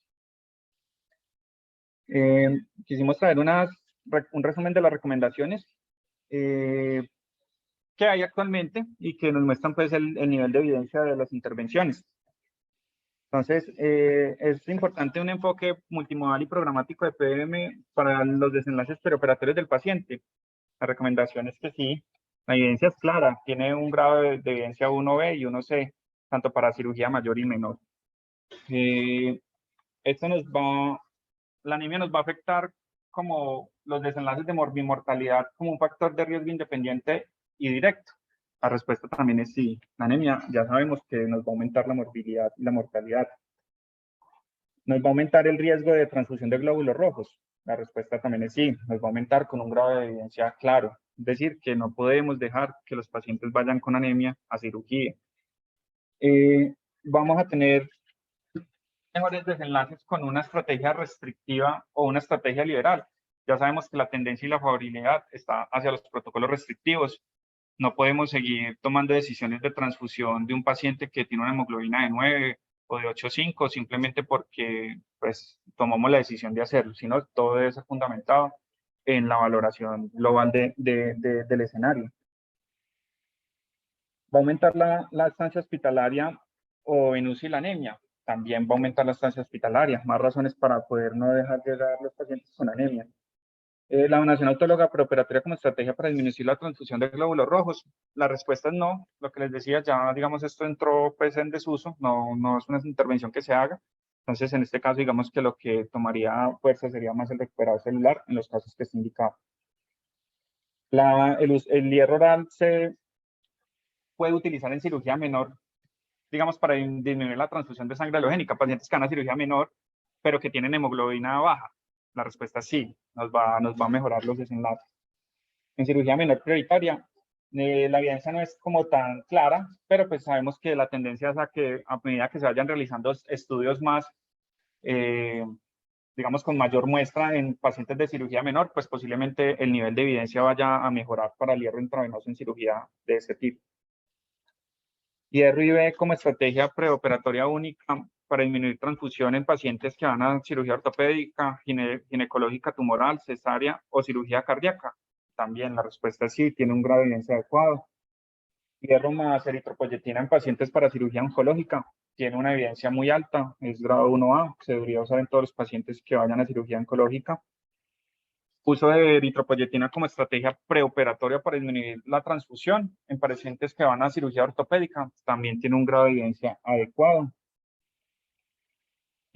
Quisimos traer un resumen de las recomendaciones que hay actualmente y que nos muestran pues el nivel de evidencia de las intervenciones. Entonces, es importante un enfoque multimodal y programático de PBM para los desenlaces perioperatorios del paciente. La recomendación es que sí, la evidencia es clara, tiene un grado de evidencia 1B y 1C, tanto para cirugía mayor y menor. Esto la anemia nos va a afectar como los desenlaces de morbimortalidad como un factor de riesgo independiente y directo. La respuesta también es sí. La anemia ya sabemos que nos va a aumentar la morbilidad y la mortalidad. ¿Nos va a aumentar el riesgo de transfusión de glóbulos rojos? La respuesta también es sí. Nos va a aumentar con un grado de evidencia claro. Es decir, que no podemos dejar que los pacientes vayan con anemia a cirugía. Vamos a tener mejores desenlaces con una estrategia restrictiva o una estrategia liberal. Ya sabemos que la tendencia y la favorabilidad está hacia los protocolos restrictivos. No podemos seguir tomando decisiones de transfusión de un paciente que tiene una hemoglobina de 9 o de 8,5 simplemente porque pues, tomamos la decisión de hacerlo, sino todo debe ser fundamentado en la valoración global del escenario. Va a aumentar la estancia hospitalaria o en UCI la anemia. También va a aumentar la estancia hospitalaria. Más razones para poder no dejar llegar los pacientes con anemia. La donación autóloga preoperatoria como estrategia para disminuir la transfusión de glóbulos rojos. La respuesta es no. Lo que les decía, ya digamos esto entró pues en desuso, no es una intervención que se haga. Entonces, en este caso, digamos que lo que tomaría fuerza sería más el recuperado celular en los casos que esté indicado. El hierro oral se puede utilizar en cirugía menor, digamos, para disminuir la transfusión de sangre halogénica. Pacientes que van a cirugía menor, pero que tienen hemoglobina baja. La respuesta es sí, nos va a mejorar los desenlaces. En cirugía menor prioritaria, la evidencia no es como tan clara, pero pues sabemos que la tendencia es a que a medida que se vayan realizando estudios más, digamos, con mayor muestra en pacientes de cirugía menor, pues posiblemente el nivel de evidencia vaya a mejorar para el hierro intravenoso en cirugía de este tipo. Hierro IV como estrategia preoperatoria única para disminuir transfusión en pacientes que van a cirugía ortopédica, ginecológica tumoral, cesárea o cirugía cardíaca. También la respuesta es sí, tiene un grado de evidencia adecuado. Hierro más eritropoyetina en pacientes para cirugía oncológica tiene una evidencia muy alta, es grado 1A, se debería usar en todos los pacientes que vayan a cirugía oncológica. Uso de eritropoyetina como estrategia preoperatoria para disminuir la transfusión en pacientes que van a cirugía ortopédica también tiene un grado de evidencia adecuado.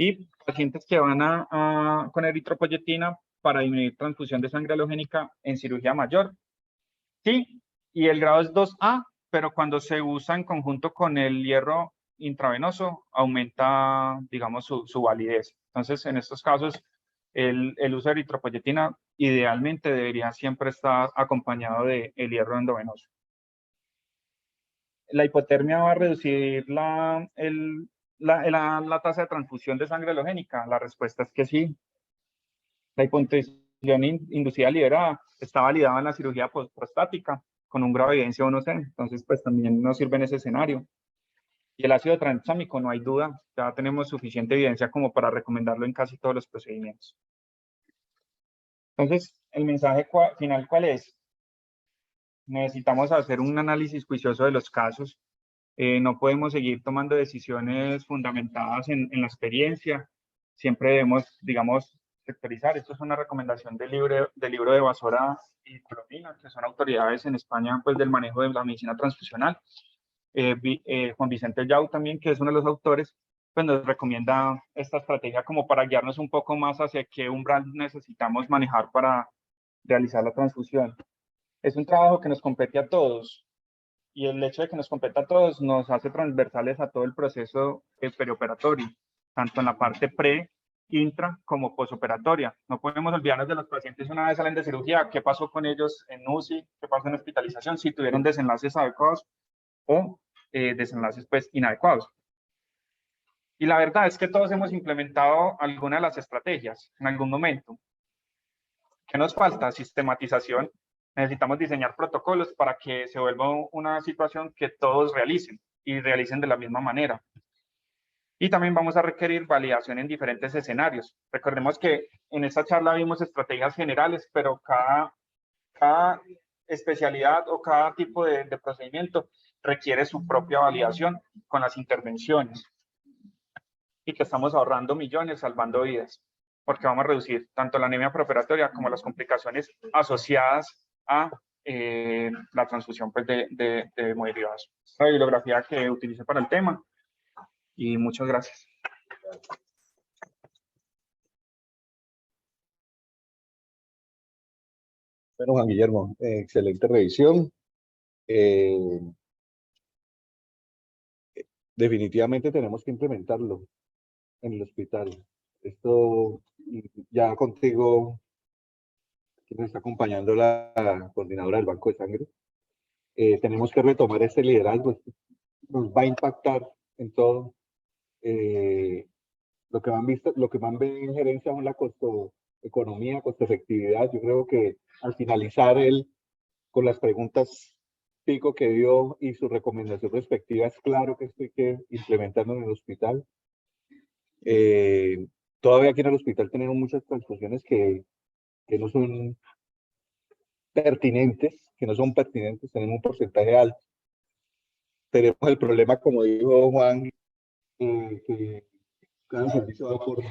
Y pacientes que van con eritropoyetina para disminuir transfusión de sangre halogénica en cirugía mayor. Sí, y el grado es 2A, pero cuando se usa en conjunto con el hierro intravenoso, aumenta, digamos, su validez. Entonces, en estos casos, el uso de eritropoyetina idealmente debería siempre estar acompañado del hierro endovenoso. La hipotermia va a reducir la tasa de transfusión de sangre halogénica. La respuesta es que sí. La hipotensión inducida liberada está validada en la cirugía prostática con un grado de evidencia 1C, entonces pues también nos sirve en ese escenario. Y el ácido tranexámico, no hay duda, ya tenemos suficiente evidencia como para recomendarlo en casi todos los procedimientos. Entonces, el mensaje final, ¿cuál es? Necesitamos hacer un análisis juicioso de los casos. No podemos seguir tomando decisiones fundamentadas en la experiencia. Siempre debemos, digamos, sectorizar. Esto es una recomendación del libro de Basora y Colomina, que son autoridades en España pues, del manejo de la medicina transfusional. Juan Vicente Yau también, que es uno de los autores, pues nos recomienda esta estrategia como para guiarnos un poco más hacia qué umbral necesitamos manejar para realizar la transfusión. Es un trabajo que nos compete a todos y el hecho de que nos compete a todos nos hace transversales a todo el proceso perioperatorio, tanto en la parte pre, intra como posoperatoria. No podemos olvidarnos de los pacientes una vez salen de cirugía, qué pasó con ellos en UCI, qué pasó en hospitalización, si tuvieron desenlaces adecuados o desenlaces pues inadecuados. Y la verdad es que todos hemos implementado alguna de las estrategias en algún momento. ¿Qué nos falta? Sistematización. Necesitamos diseñar protocolos para que se vuelva una situación que todos realicen y realicen de la misma manera. Y también vamos a requerir validación en diferentes escenarios. Recordemos que en esta charla vimos estrategias generales, pero cada especialidad o cada tipo de procedimiento requiere su propia validación con las intervenciones. Y que estamos ahorrando millones, salvando vidas, porque vamos a reducir tanto la anemia preoperatoria como las complicaciones asociadas a la transfusión pues, de hemoderivados. Esta bibliografía que utilicé para el tema y muchas gracias. Bueno, Juan Guillermo, excelente revisión. Eh, Definitivamente tenemos que implementarlo en el hospital. Esto ya contigo, que nos está acompañando la coordinadora del Banco de Sangre, tenemos que retomar ese liderazgo. Nos va a impactar en todo. Lo que van a ver en gerencia son la economía, costo efectividad. Yo creo que al finalizar él con las preguntas pico que dio y su recomendación respectiva, es claro que esto hay que implementarlo en el hospital. Todavía aquí en el hospital tenemos muchas transfusiones que no son pertinentes, tenemos un porcentaje alto. Tenemos el problema, como dijo Juan, que cada servicio va por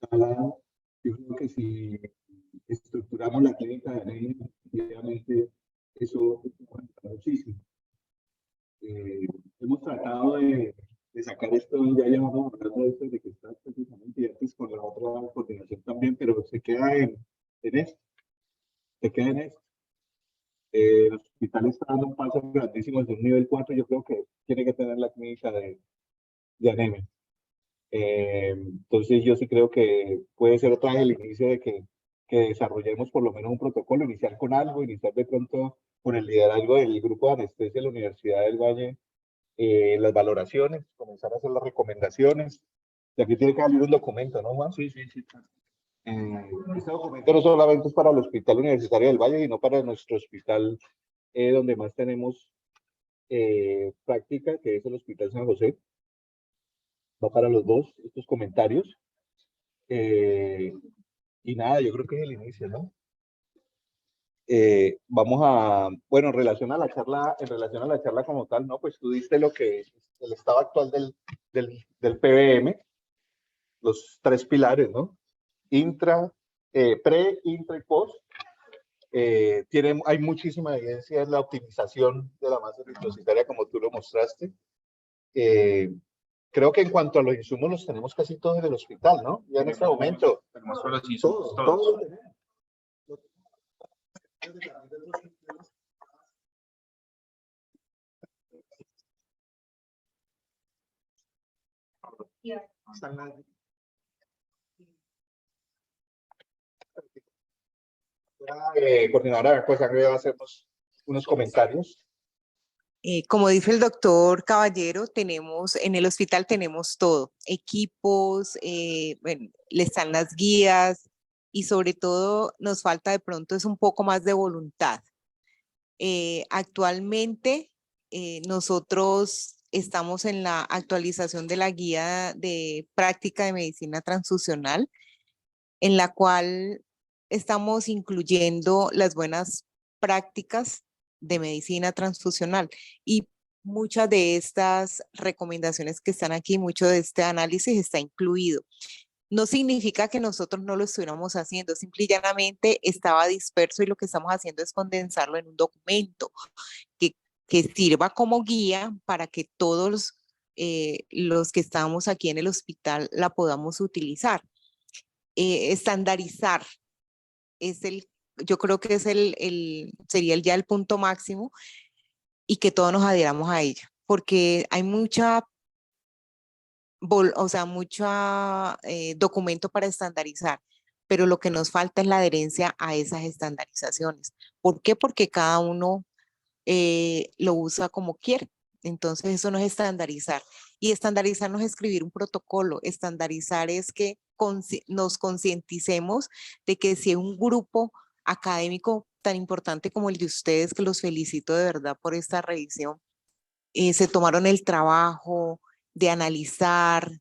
cada lado. Yo creo que si estructuramos la clínica de anemia, obviamente eso va a ayudar muchísimo. Hemos tratado de sacar esto, ya llevamos hablando de esto, de que está precisamente y antes con la otra coordinación también, pero se queda en esto, se queda en esto. El hospital está dando un paso grandísimo desde un nivel 4, yo creo que tiene que tener la clínica de anemia. Entonces yo sí creo que puede ser otra vez el inicio de que desarrollemos por lo menos un protocolo, iniciar con algo, iniciar de pronto con el liderazgo del grupo de anestesia de la Universidad del Valle, las valoraciones, comenzar a hacer las recomendaciones. De aquí tiene que salir un documento, ¿no, Juan? Sí, sí, sí. Este documento no solamente es para el Hospital Universitario del Valle, sino para nuestro hospital donde más tenemos práctica, que es el Hospital San José. Va para los dos, estos comentarios. Y nada, yo creo que es el inicio, ¿no? Vamos a, bueno, en relación a la charla como tal, ¿no? Pues tú diste lo que es el estado actual del PBM, los tres pilares, ¿no? Pre, intra y post. Hay muchísima evidencia en la optimización de la masa eritrocitaria, como tú lo mostraste. Creo que en cuanto a los insumos los tenemos casi todos en el hospital, ¿no? Ya en este momento. Tenemos todos los insumos, todos. Todos los tenemos. Coordinadora, pues Sangre va a hacernos unos comentarios. Como dice el doctor Caballero, en el hospital tenemos todo, equipos, bueno, le están las guías y sobre todo nos falta de pronto es un poco más de voluntad. Actualmente nosotros estamos en la actualización de la guía de práctica de medicina transfusional, en la cual estamos incluyendo las buenas prácticas de medicina transfusional y muchas de estas recomendaciones que están aquí, mucho de este análisis está incluido. No significa que nosotros no lo estuviéramos haciendo, simple y llanamente estaba disperso y lo que estamos haciendo es condensarlo en un documento que sirva como guía para que todos los que estamos aquí en el hospital la podamos utilizar. Estandarizar es yo creo que es sería ya el punto máximo y que todos nos adheramos a ella, porque hay mucha documento para estandarizar, pero lo que nos falta es la adherencia a esas estandarizaciones. ¿Por qué? Porque cada uno lo usa como quiere. Entonces eso no es estandarizar. Y estandarizar no es escribir un protocolo. Estandarizar es que nos concienticemos de que si un grupo académico tan importante como el de ustedes, que los felicito de verdad por esta revisión, se tomaron el trabajo de analizar,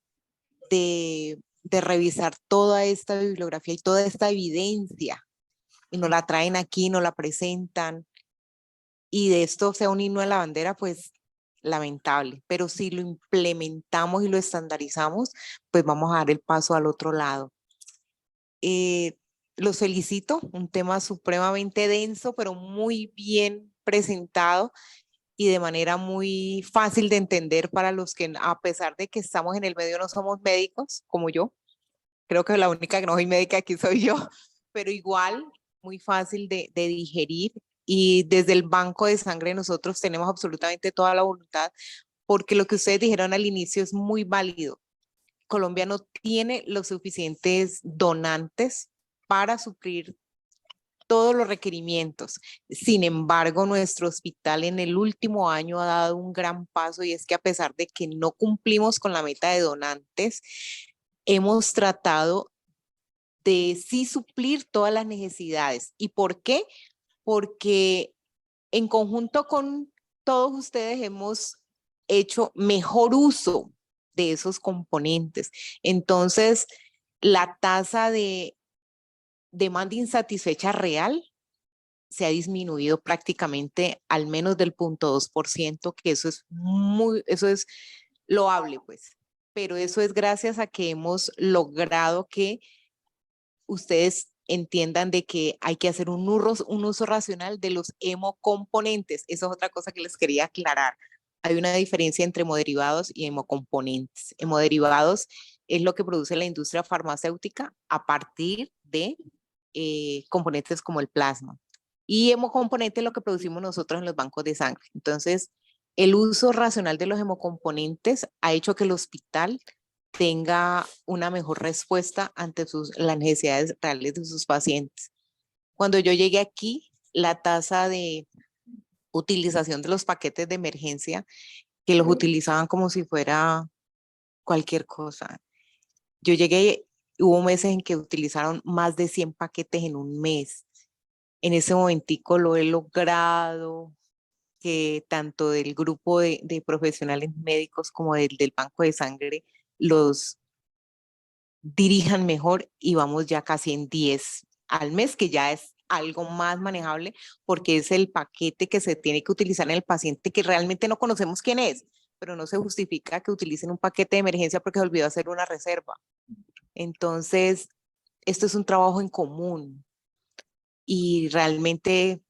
de revisar toda esta bibliografía y toda esta evidencia y nos la traen aquí, nos la presentan y de esto sea un himno a la bandera, pues lamentable, pero si lo implementamos y lo estandarizamos, pues vamos a dar el paso al otro lado. Los felicito, un tema supremamente denso, pero muy bien presentado y de manera muy fácil de entender para los que, a pesar de que estamos en el medio, no somos médicos, como yo. Creo que la única que no soy médica aquí soy yo, pero igual muy fácil de digerir. Y desde el banco de sangre nosotros tenemos absolutamente toda la voluntad, porque lo que ustedes dijeron al inicio es muy válido. Colombia no tiene los suficientes donantes para suplir todos los requerimientos. Sin embargo, nuestro hospital en el último año ha dado un gran paso, y es que a pesar de que no cumplimos con la meta de donantes, hemos tratado de sí suplir todas las necesidades. ¿Y por qué? Porque en conjunto con todos ustedes hemos hecho mejor uso de esos componentes. Entonces, la tasa de demanda insatisfecha real se ha disminuido prácticamente al menos del 0.2%, que eso es loable, pues. Pero eso es gracias a que hemos logrado que ustedes entiendan de que hay que hacer un uso racional de los hemocomponentes. Eso es otra cosa que les quería aclarar. Hay una diferencia entre hemoderivados y hemocomponentes. Hemoderivados es lo que produce la industria farmacéutica a partir de componentes como el plasma. Y hemocomponente es lo que producimos nosotros en los bancos de sangre. Entonces, el uso racional de los hemocomponentes ha hecho que el hospital tenga una mejor respuesta ante las necesidades reales de sus pacientes. Cuando yo llegué aquí, la tasa de utilización de los paquetes de emergencia, que los utilizaban como si fuera cualquier cosa. Yo llegué, hubo meses en que utilizaron más de 100 paquetes en un mes. En ese momentico lo he logrado, que tanto del grupo de profesionales médicos como del banco de sangre los dirijan mejor, y vamos ya casi en 10 al mes, que ya es algo más manejable, porque es el paquete que se tiene que utilizar en el paciente que realmente no conocemos quién es, pero no se justifica que utilicen un paquete de emergencia porque se olvidó hacer una reserva. Entonces, esto es un trabajo en común, y realmente,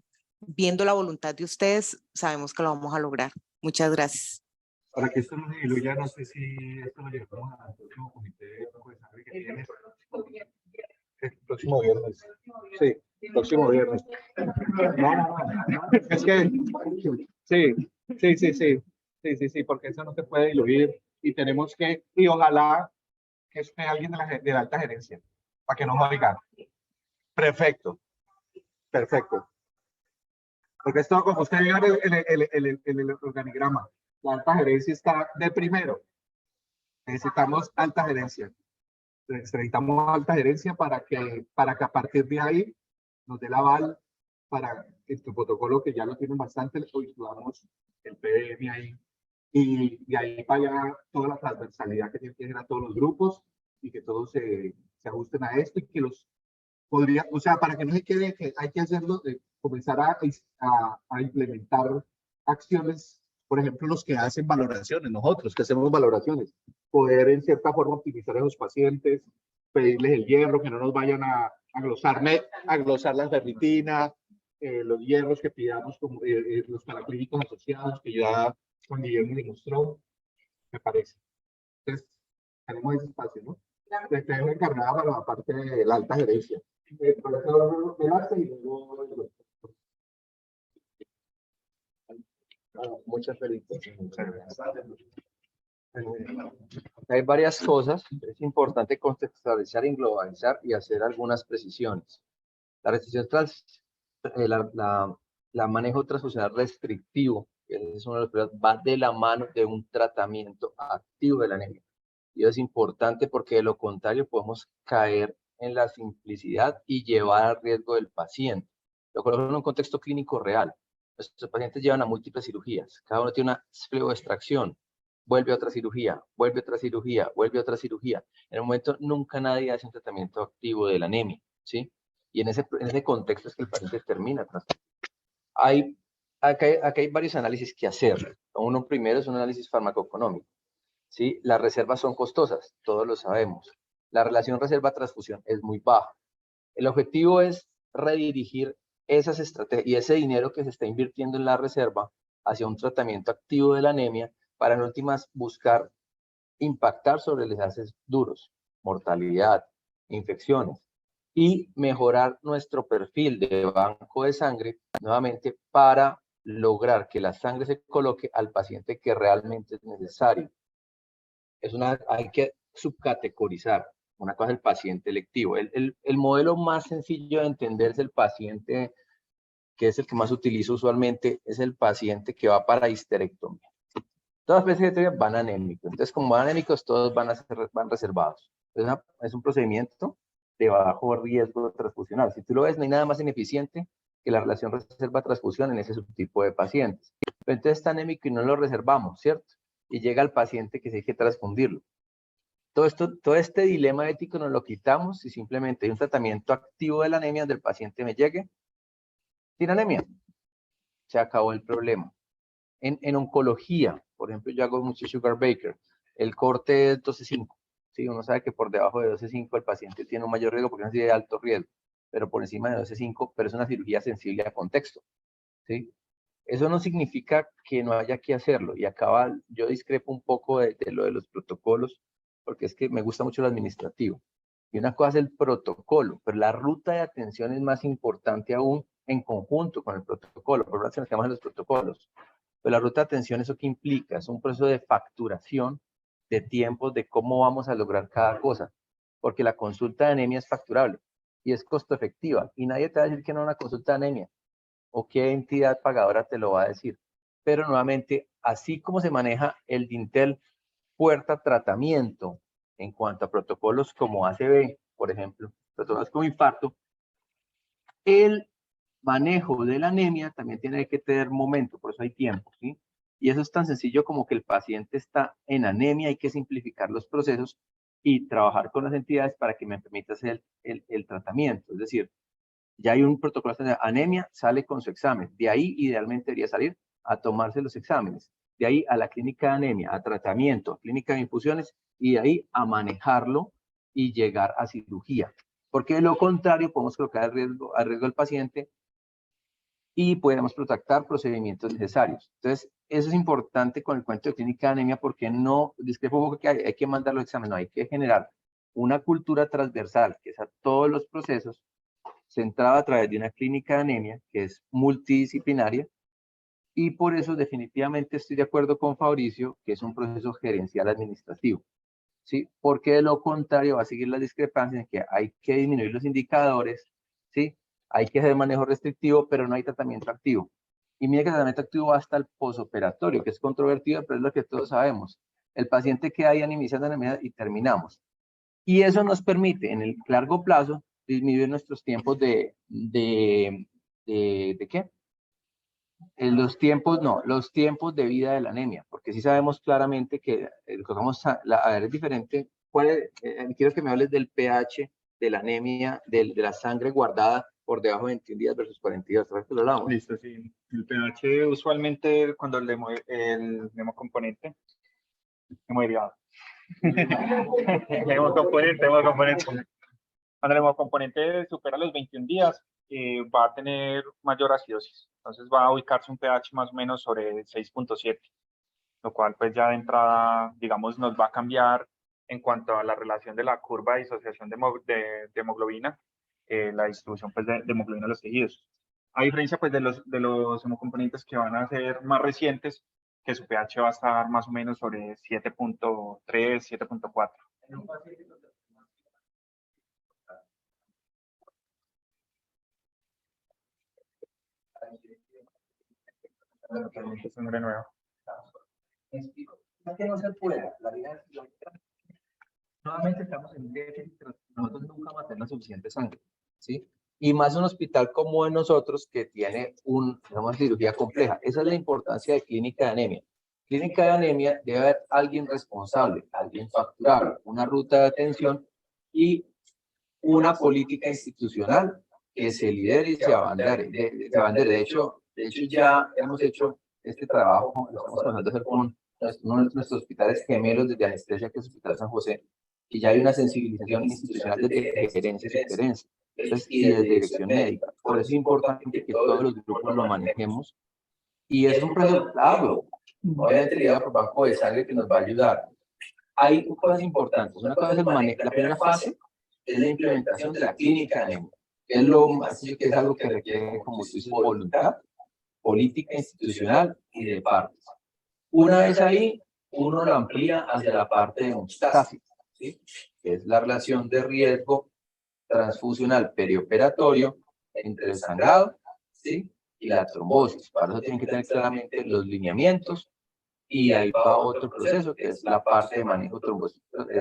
viendo la voluntad de ustedes, sabemos que lo vamos a lograr. Muchas gracias. Para que esto no se diluya, no sé si esto lo llevamos al próximo comité de banco de sangre que tiene. El próximo viernes. Sí, próximo viernes. No. Es que sí, porque eso no se puede diluir, y tenemos que, y ojalá que esté alguien de la alta gerencia, para que nos oiga. Perfecto. Porque esto, como usted vio en el organigrama, la alta gerencia está de primero. Necesitamos alta gerencia. Necesitamos alta gerencia para que a partir de ahí nos dé el aval para este protocolo, que ya lo tienen bastante, le incluamos el PDM ahí, y de ahí para allá toda la transversalidad que tiene que tener a todos los grupos, y que todos se ajusten a esto, y que o sea, para que no se quede que hay que hacerlo, comenzar a implementar acciones, por ejemplo, los que hacen valoraciones, nosotros que hacemos valoraciones, poder en cierta forma optimizar a esos pacientes, pedirles el hierro, que no nos vayan a glosar la ferritina, los hierros que pidamos, como los paraclínicos asociados, que ya Juan Guillermo demostró, me parece. Entonces, tenemos ese espacio, ¿no? Te dejo encargada para la parte de la alta gerencia. Profesor Velázquez, y luego... Muchas felicitaciones. Hay varias cosas. Es importante contextualizar, globalizar y hacer algunas precisiones. La restricción la manejo transfusional restrictivo, que es uno de los problemas, va de la mano de un tratamiento activo de la anemia. Y es importante, porque de lo contrario podemos caer en la simplicidad y llevar al riesgo del paciente. Lo coloco en un contexto clínico real. Nuestros pacientes llevan a múltiples cirugías. Cada uno tiene una fleboextracción. Vuelve a otra cirugía, vuelve a otra cirugía, vuelve a otra cirugía. En el momento nunca nadie hace un tratamiento activo de la anemia, ¿sí? Y en ese contexto es que el paciente termina. Acá hay varios análisis que hacer. Uno primero es un análisis farmacoeconómico, ¿sí? Las reservas son costosas, todos lo sabemos. La relación reserva-transfusión es muy baja. El objetivo es redirigir esas estrategias y ese dinero que se está invirtiendo en la reserva hacia un tratamiento activo de la anemia para en últimas buscar impactar sobre los enlaces duros, mortalidad, infecciones, y mejorar nuestro perfil de banco de sangre nuevamente para lograr que la sangre se coloque al paciente que realmente es necesario. Hay que subcategorizar. Una cosa es el paciente electivo. El modelo más sencillo de entender es el paciente, que es el que más utilizo usualmente, es el paciente que va para histerectomía. Todas las veces van anémicos. Entonces, como van anémicos, todos van reservados. Es un procedimiento de bajo riesgo transfusional. Si tú lo ves, no hay nada más ineficiente que la relación reserva-transfusión en ese subtipo de pacientes. Pero entonces está anémico y no lo reservamos, ¿cierto? Y llega el paciente que se hay que transfundirlo. Todo este dilema ético nos lo quitamos y simplemente hay un tratamiento activo de la anemia donde el paciente me llegue, tiene anemia. Se acabó el problema. En oncología, por ejemplo, yo hago mucho Sugar Baker, el corte es 12.5. ¿Sí? Uno sabe que por debajo de 12.5 el paciente tiene un mayor riesgo porque es de alto riesgo, pero por encima de 12.5, pero es una cirugía sensible a contexto. ¿Sí? Eso no significa que no haya que hacerlo. Y acá yo discrepo un poco de lo de los protocolos, porque es que me gusta mucho lo administrativo. Y una cosa es el protocolo, pero la ruta de atención es más importante aún en conjunto con el protocolo. Por eso nos quedamos en los protocolos. Pero la ruta de atención, ¿eso qué implica? Es un proceso de facturación de tiempos, de cómo vamos a lograr cada cosa. Porque la consulta de anemia es facturable y es costo efectiva. Y nadie te va a decir que no a una consulta de anemia. O qué entidad pagadora te lo va a decir. Pero nuevamente, así como se maneja el DINTEL puerta tratamiento en cuanto a protocolos como ACV, por ejemplo, protocolos como infarto, el manejo de la anemia también tiene que tener momento, por eso hay tiempo, ¿sí? Y eso es tan sencillo como que el paciente está en anemia, hay que simplificar los procesos y trabajar con las entidades para que me permita hacer el tratamiento. Es decir, ya hay un protocolo de anemia, sale con su examen. De ahí, idealmente, debería salir a tomarse los exámenes. De ahí a la clínica de anemia, a tratamiento, a clínica de infusiones, y de ahí a manejarlo y llegar a cirugía. Porque de lo contrario, podemos colocar al riesgo del paciente y podemos protractar procedimientos necesarios. Entonces, eso es importante con el cuento de clínica de anemia, porque no, discrepo un poco que hay que mandar los exámenes, no, hay que generar una cultura transversal, que es a todos los procesos, centrada a través de una clínica de anemia que es multidisciplinaria, y por eso definitivamente estoy de acuerdo con Fabricio que es un proceso gerencial administrativo, ¿sí? Porque de lo contrario va a seguir la discrepancia en que hay que disminuir los indicadores, ¿sí? Hay que hacer manejo restrictivo, pero no hay tratamiento activo. Y mira que el tratamiento activo va hasta el posoperatorio, que es controvertido, pero es lo que todos sabemos. El paciente queda ahí iniciando anemia y terminamos. Y eso nos permite, en el largo plazo, disminuir nuestros tiempos ¿de qué? Los tiempos de vida de la anemia, porque sí sabemos claramente que a ver, es diferente. Quiero que me hables del pH de la anemia, de la sangre guardada por debajo de 21 días versus 42. ¿Sabes que lo hablamos? Listo, sí. El pH usualmente cuando el hemocomponente, hemoderivados. Hemocomponente. Cuando el hemocomponente supera los 21 días, va a tener mayor acidosis. Entonces va a ubicarse un pH más o menos sobre 6.7, lo cual pues ya de entrada, digamos, nos va a cambiar en cuanto a la relación de la curva de disociación de hemoglobina, la distribución pues, de hemoglobina a los tejidos. A diferencia pues de los hemocomponentes que van a ser más recientes, que su pH va a estar más o menos sobre 7.3, 7.4. Sangre nueva. Es que no se pueda. La vida nuevamente estamos en déficit. Nosotros nunca vamos a tener la suficiente sangre, ¿sí? Y más un hospital como en nosotros que tiene una cirugía compleja. Esa es la importancia de clínica de anemia. Clínica de anemia debe haber alguien responsable, alguien facturable, una ruta de atención y una política institucional que se lidere y se abandere. De hecho, ya hemos hecho este trabajo, lo estamos comenzando a hacer con uno de nuestros hospitales gemelos desde anestesia, que es el Hospital San José, y ya hay una sensibilización institucional desde gerencia y subgerencia, y desde dirección médica. Por eso es importante que todos los grupos lo manejemos Y es un proceso largo. Obviamente, liderado por banco de sangre que nos va a ayudar. Hay cosas importantes. Una cosa es el manejo. La primera fase es la implementación de la clínica de anemia. Es lo más, que es algo que requiere, como tú dices, voluntad política, institucional y de partes. Una vez ahí, uno lo amplía hacia la parte de hemostasis, ¿sí? Que es la relación de riesgo transfusional perioperatorio entre el sangrado, ¿sí? Y la trombosis. Para eso tienen que tener claramente los lineamientos, y ahí va otro proceso que es la parte de manejo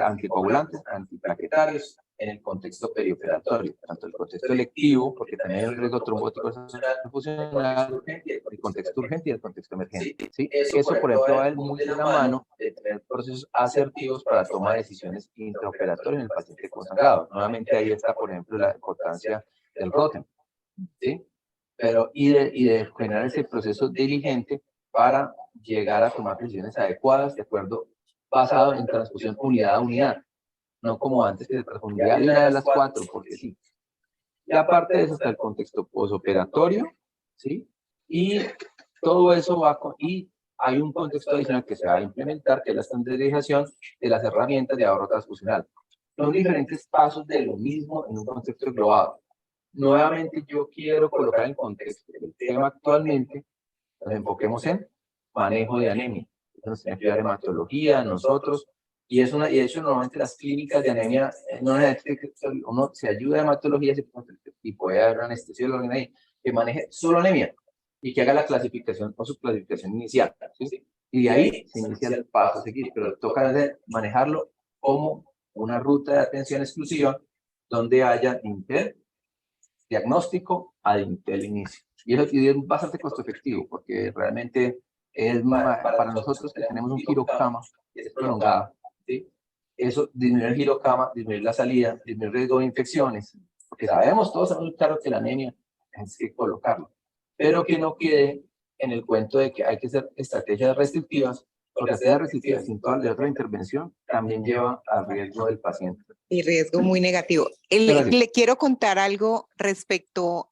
anticoagulantes, antiplaquetarios en el contexto perioperatorio, tanto el contexto electivo, porque también hay el riesgo trombótico transfusional, el contexto urgente y el contexto emergente. ¿Sí? Eso, por ejemplo, va muy de la mano de tener procesos asertivos para la toma de decisiones intraoperatorias en el paciente consangrado. Nuevamente ahí está, por ejemplo, la importancia del ROTEM, ¿sí? Pero y de generar ese proceso diligente para llegar a tomar decisiones adecuadas de acuerdo, basado en transfusión unidad a unidad, no como antes que se transfundía de una de las 4, porque sí. Y aparte de eso está el contexto posoperatorio, ¿sí? Y todo eso va con, y hay un contexto adicional que se va a implementar, que es la estandarización de las herramientas de ahorro transfusional. Son diferentes pasos de lo mismo en un contexto global. Nuevamente yo quiero colocar en contexto el tema actualmente, nos enfoquemos en manejo de anemia. Nos tiene que ayudar hematología, nosotros, y de hecho normalmente las clínicas de anemia, uno se ayuda a hematología y puede haber un anestesiólogo ahí que maneje solo anemia y que haga la clasificación o su clasificación inicial, ¿sí? Y de ahí se inicia el paso a seguir, pero toca manejarlo como una ruta de atención exclusiva donde haya diagnóstico al inicio. Y eso es bastante costo efectivo, porque realmente es para nosotros que tenemos un girocama que es prolongado, ¿sí? Eso disminuir el girocama, disminuir la salida, disminuir el riesgo de infecciones, porque todos sabemos claro que la anemia es que colocarlo, pero que no quede en el cuento de que hay que hacer estrategias restrictivas, porque estrategias restrictivas sin toda la otra intervención también lleva al riesgo del paciente. Y riesgo muy negativo. Le quiero contar algo respecto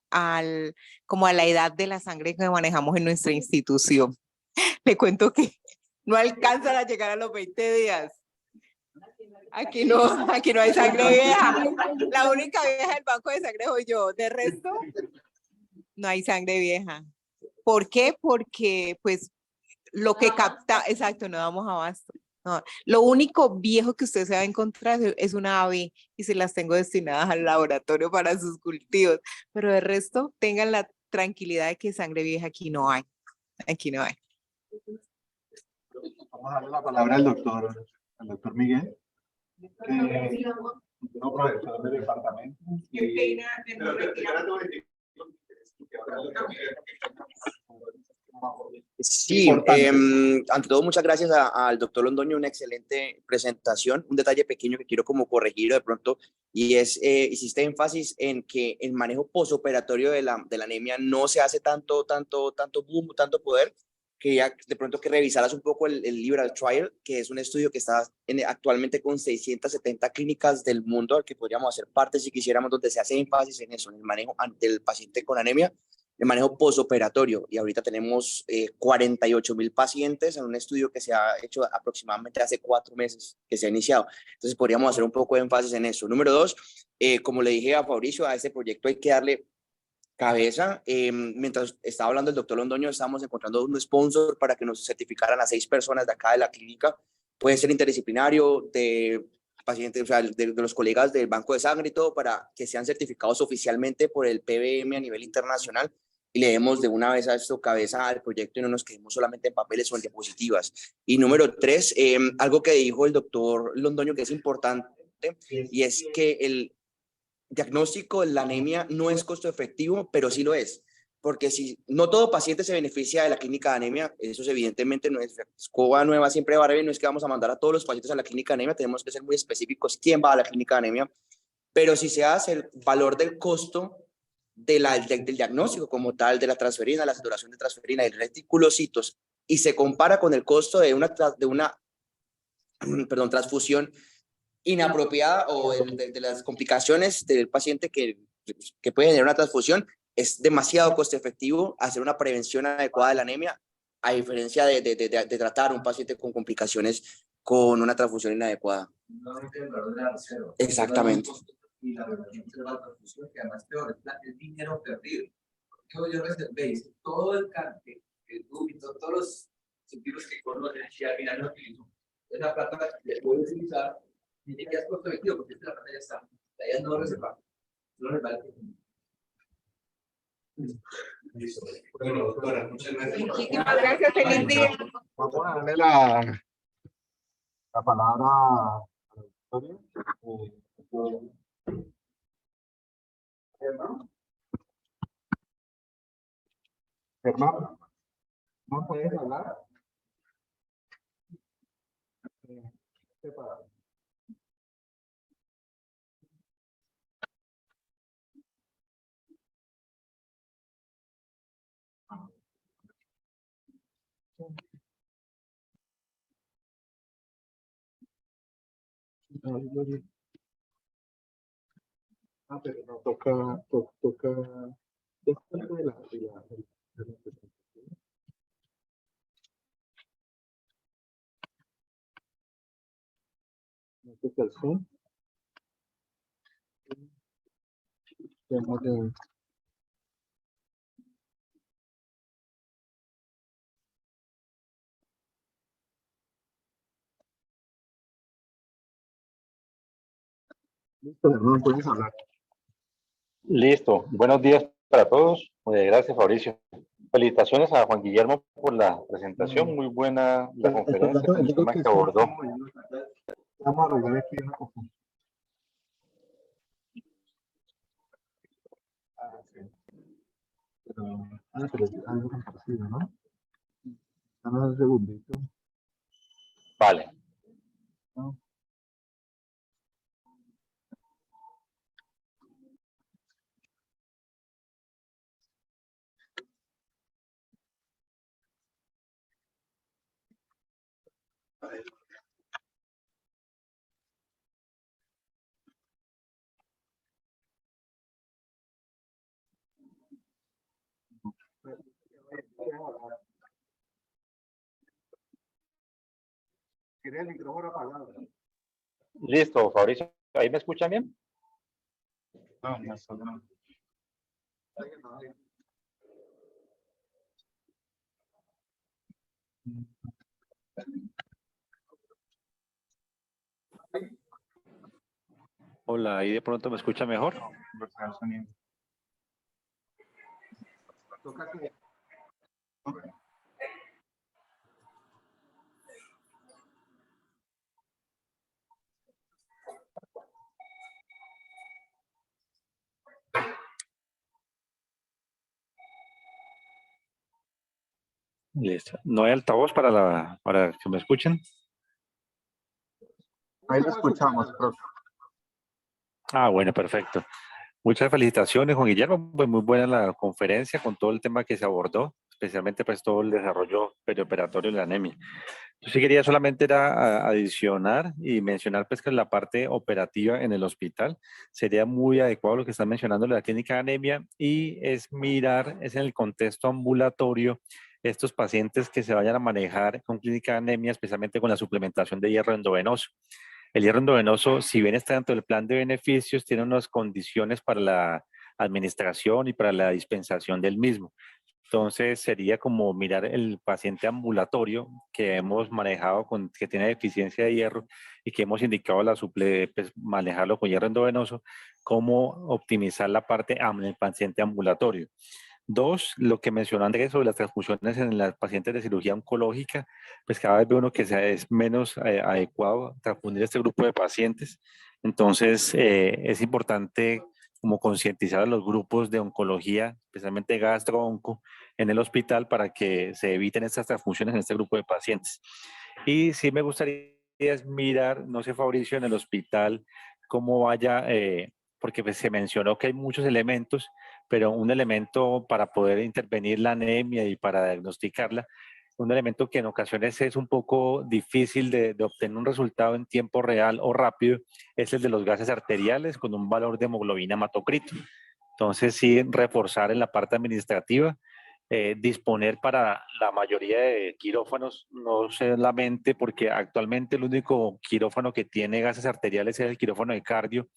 como a la edad de la sangre que manejamos en nuestra institución. Le cuento que no alcanzan a llegar a los 20 días. Aquí no hay sangre vieja. La única vieja del banco de sangre soy yo. De resto, no hay sangre vieja. ¿Por qué? Porque pues lo que capta, exacto, no damos abasto. No, lo único viejo que usted se va a encontrar es una ave y se las tengo destinadas al laboratorio para sus cultivos, pero de resto tengan la tranquilidad de que sangre vieja aquí no hay. Aquí no hay. Vamos a darle la palabra al doctor Miguel, no profesor del departamento. Sí, ante todo muchas gracias al doctor Londoño, una excelente presentación. Un detalle pequeño que quiero como corregir de pronto, y es, hiciste énfasis en que el manejo posoperatorio de la anemia no se hace tanto boom, tanto poder, que ya de pronto que revisaras un poco el Liberal Trial, que es un estudio que está actualmente con 670 clínicas del mundo, al que podríamos hacer parte si quisiéramos, donde se hace énfasis en eso, en el manejo del paciente con anemia, el manejo posoperatorio, y ahorita tenemos 48,000 pacientes en un estudio que se ha hecho aproximadamente hace 4 meses que se ha iniciado. Entonces podríamos hacer un poco de énfasis en eso. Número 2, como le dije a Fabricio, a este proyecto hay que darle cabeza. Mientras estaba hablando el doctor Londoño, estábamos encontrando un sponsor para que nos certificaran a 6 personas de acá de la clínica. Puede ser interdisciplinario, de pacientes, o sea, de los colegas del banco de sangre y todo, para que sean certificados oficialmente por el PBM a nivel internacional, y le demos de una vez a esto cabeza al proyecto y no nos quedemos solamente en papeles o en diapositivas. Y número 3, algo que dijo el doctor Londoño que es importante, y es que el diagnóstico de la anemia no es costo efectivo, pero sí lo es. Porque si no todo paciente se beneficia de la clínica de anemia, eso es evidentemente no es escoba nueva siempre va a no es que vamos a mandar a todos los pacientes a la clínica de anemia, tenemos que ser muy específicos quién va a la clínica de anemia, pero si se hace el valor del costo del diagnóstico como tal, de la transferina, la saturación de transferina y de reticulocitos, y se compara con el costo de una transfusión inapropiada o de las complicaciones del paciente que puede generar una transfusión, es demasiado costo efectivo hacer una prevención adecuada de la anemia a diferencia de tratar a un paciente con complicaciones con una transfusión inadecuada. Exactamente. Y la relación de la transfusión, que además peor, es dinero perdido. Yo reservé, hice todo el cante, el dúbito, todos los sentidos que conocen, y al final no utilizo. Esa plata la puedo utilizar, y ya es costo efectivo, porque esta plata ya está. Ya no reserva. No reserva. Listo. Bueno, doctora, muchas gracias. Muchísimas gracias, feliz día. Vamos a darle la palabra a la doctora. Germán. Germán, ¿no puedes hablar? Separado. Ah, pero no toca después de la presentación. No toca el Zoom. Tenemos de- Listo, Germán, puedes hablar. Listo. Buenos días para todos. Gracias, Fabricio. Felicitaciones a Juan Guillermo por la presentación. Muy buena la conferencia, el tema que abordó. Vamos a arreglar aquí una cosa. Pero es algo compartido, ¿no? Dame un segundito. Vale. ¿No? Tiene el micrófono apagado. Listo, Fabricio. ¿Ahí me escuchan bien? No, no, no. Hola, ahí de pronto me escucha mejor. Bloquear el sonido. Toca que Listo. ¿No hay altavoz para que me escuchen? ahí lo escuchamos, profe. Ah, bueno, perfecto. Muchas felicitaciones, Juan Guillermo. Pues muy buena la conferencia con todo el tema que se abordó, especialmente pues todo el desarrollo perioperatorio de la anemia. Yo sí quería solamente era adicionar y mencionar pues que la parte operativa en el hospital sería muy adecuado lo que están mencionando en la clínica de anemia y es mirar, es en el contexto ambulatorio, estos pacientes que se vayan a manejar con clínica de anemia, especialmente con la suplementación de hierro endovenoso. El hierro endovenoso, si bien está dentro del plan de beneficios, tiene unas condiciones para la administración y para la dispensación del mismo. Entonces sería como mirar el paciente ambulatorio que hemos manejado que tiene deficiencia de hierro y que hemos indicado pues, manejarlo con hierro endovenoso, cómo optimizar la parte en el paciente ambulatorio. Dos, lo que mencionó Andrés sobre las transfusiones en las pacientes de cirugía oncológica, pues cada vez ve uno que es menos adecuado transfundir este grupo de pacientes. Entonces es importante como concientizar a los grupos de oncología, especialmente gastro-onco, en el hospital para que se eviten estas transfusiones en este grupo de pacientes. Y sí me gustaría es mirar, no sé, Fabricio, en el hospital, cómo vaya, porque pues, se mencionó que hay muchos elementos, pero un elemento para poder intervenir la anemia y para diagnosticarla, un elemento que en ocasiones es un poco difícil de obtener un resultado en tiempo real o rápido, es el de los gases arteriales con un valor de hemoglobina hematocrito. Entonces, sí, reforzar en la parte administrativa disponer para la mayoría de quirófanos, no solamente porque actualmente el único quirófano que tiene gases arteriales es el quirófano de cardio,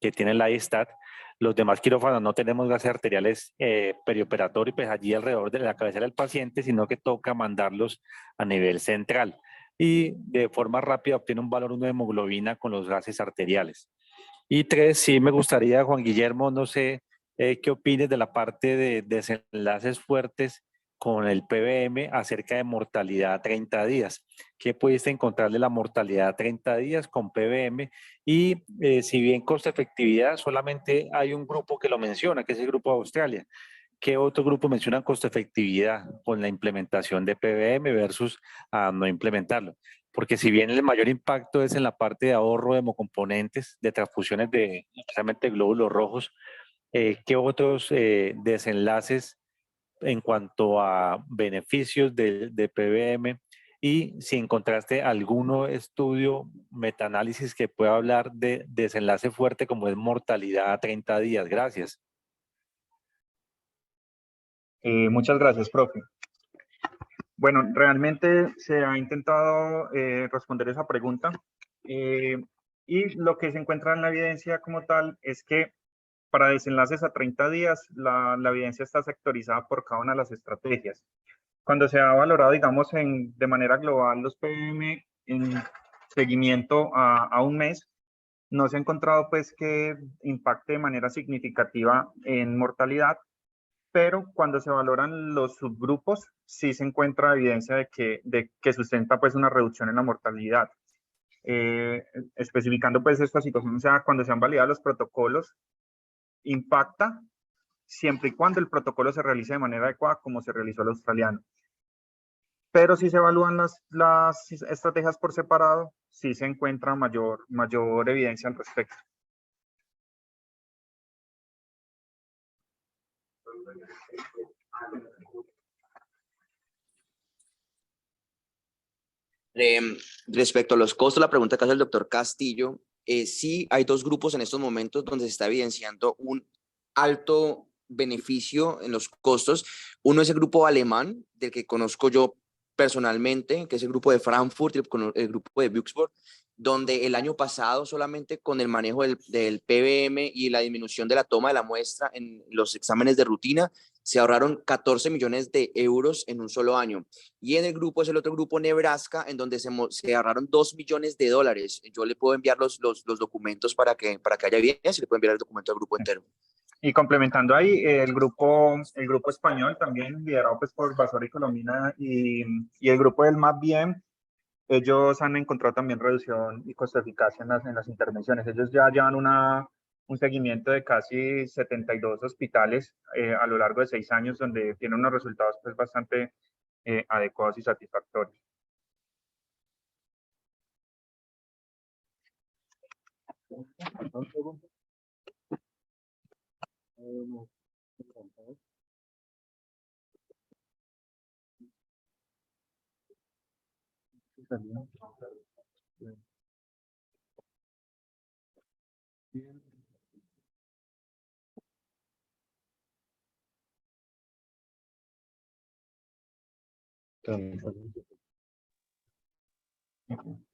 que tiene la ISTAT. Los demás quirófanos no tenemos gases arteriales perioperatorio, pues allí alrededor de la cabecera del paciente, sino que toca mandarlos a nivel central. Y de forma rápida obtiene un valor 1 de hemoglobina con los gases arteriales. Y 3, sí me gustaría, Juan Guillermo, no sé, ¿qué opines de la parte de desenlaces fuertes con el PBM acerca de mortalidad a 30 días? ¿Qué pudiste encontrar de la mortalidad a 30 días con PBM? Y si bien costo-efectividad, solamente hay un grupo que lo menciona, que es el grupo de Australia. ¿Qué otro grupo menciona costo-efectividad con la implementación de PBM versus no implementarlo? Porque si bien el mayor impacto es en la parte de ahorro de hemocomponentes, de transfusiones de especialmente glóbulos rojos, ¿qué otros desenlaces en cuanto a beneficios de PBM? Y si encontraste algún estudio, metaanálisis que pueda hablar de desenlace fuerte como es mortalidad a 30 días. Gracias. Muchas gracias, profe. Bueno, realmente se ha intentado responder esa pregunta y lo que se encuentra en la evidencia como tal es que para desenlaces a 30 días la evidencia está sectorizada por cada una de las estrategias. Cuando se ha valorado, digamos, de manera global los PBM en seguimiento a un mes, no se ha encontrado pues que impacte de manera significativa en mortalidad, pero cuando se valoran los subgrupos, sí se encuentra evidencia de que sustenta pues una reducción en la mortalidad. Especificando pues esta situación, o sea, cuando se han validado los protocolos, impacta siempre y cuando el protocolo se realice de manera adecuada como se realizó el australiano. Pero si se evalúan las estrategias por separado, sí se encuentra mayor evidencia al respecto. Respecto a los costos, la pregunta que hace el doctor Castillo, sí hay dos grupos en estos momentos donde se está evidenciando un alto beneficio en los costos. Uno es el grupo alemán, del que conozco yo personalmente, que es el grupo de Frankfurt y el grupo de Würzburg, donde el año pasado solamente con el manejo del PBM y la disminución de la toma de la muestra en los exámenes de rutina, se ahorraron 14 millones de euros en un solo año. Y en el grupo es el otro grupo, Nebraska, en donde se ahorraron 2 millones de dólares. Yo le puedo enviar los documentos para que haya evidencia, y le puedo enviar el documento al grupo entero. Y complementando ahí, el grupo español también, liderado pues por Vasor y Colomina y el grupo del MAPBM, ellos han encontrado también reducción y costo eficacia en las intervenciones. Ellos ya llevan un seguimiento de casi 72 hospitales a lo largo de 6 años, donde tienen unos resultados pues bastante adecuados y satisfactorios.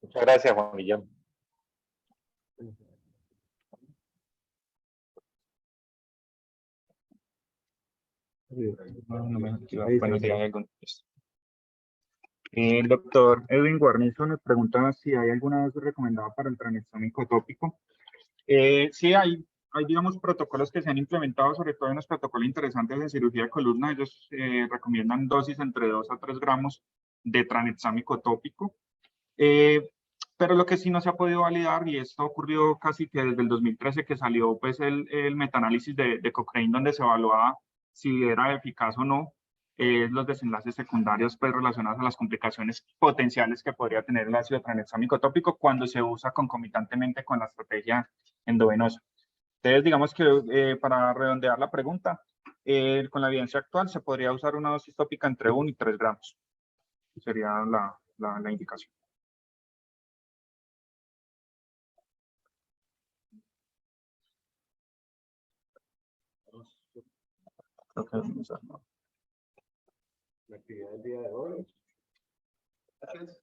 Muchas gracias, Juan Guillermo. Bueno, si hay algún... El doctor Edwin Guarnizo nos pregunta si hay alguna dosis recomendada para el tranexámico tópico. Sí, hay, digamos, protocolos que se han implementado, sobre todo en los protocolos interesantes en cirugía de columna. Ellos recomiendan dosis entre 2 a 3 gramos de tranexámico tópico. Pero lo que sí no se ha podido validar, y esto ocurrió casi que desde el 2013 que salió pues el metaanálisis de Cochrane, donde se evaluaba si era eficaz o no, los desenlaces secundarios pues relacionados a las complicaciones potenciales que podría tener el ácido tranexámico tópico cuando se usa concomitantemente con la estrategia endovenosa. Entonces, digamos que para redondear la pregunta, con la evidencia actual se podría usar una dosis tópica entre 1 y 3 gramos. Sería la indicación. Okay. la actividad del día de hoy. Gracias.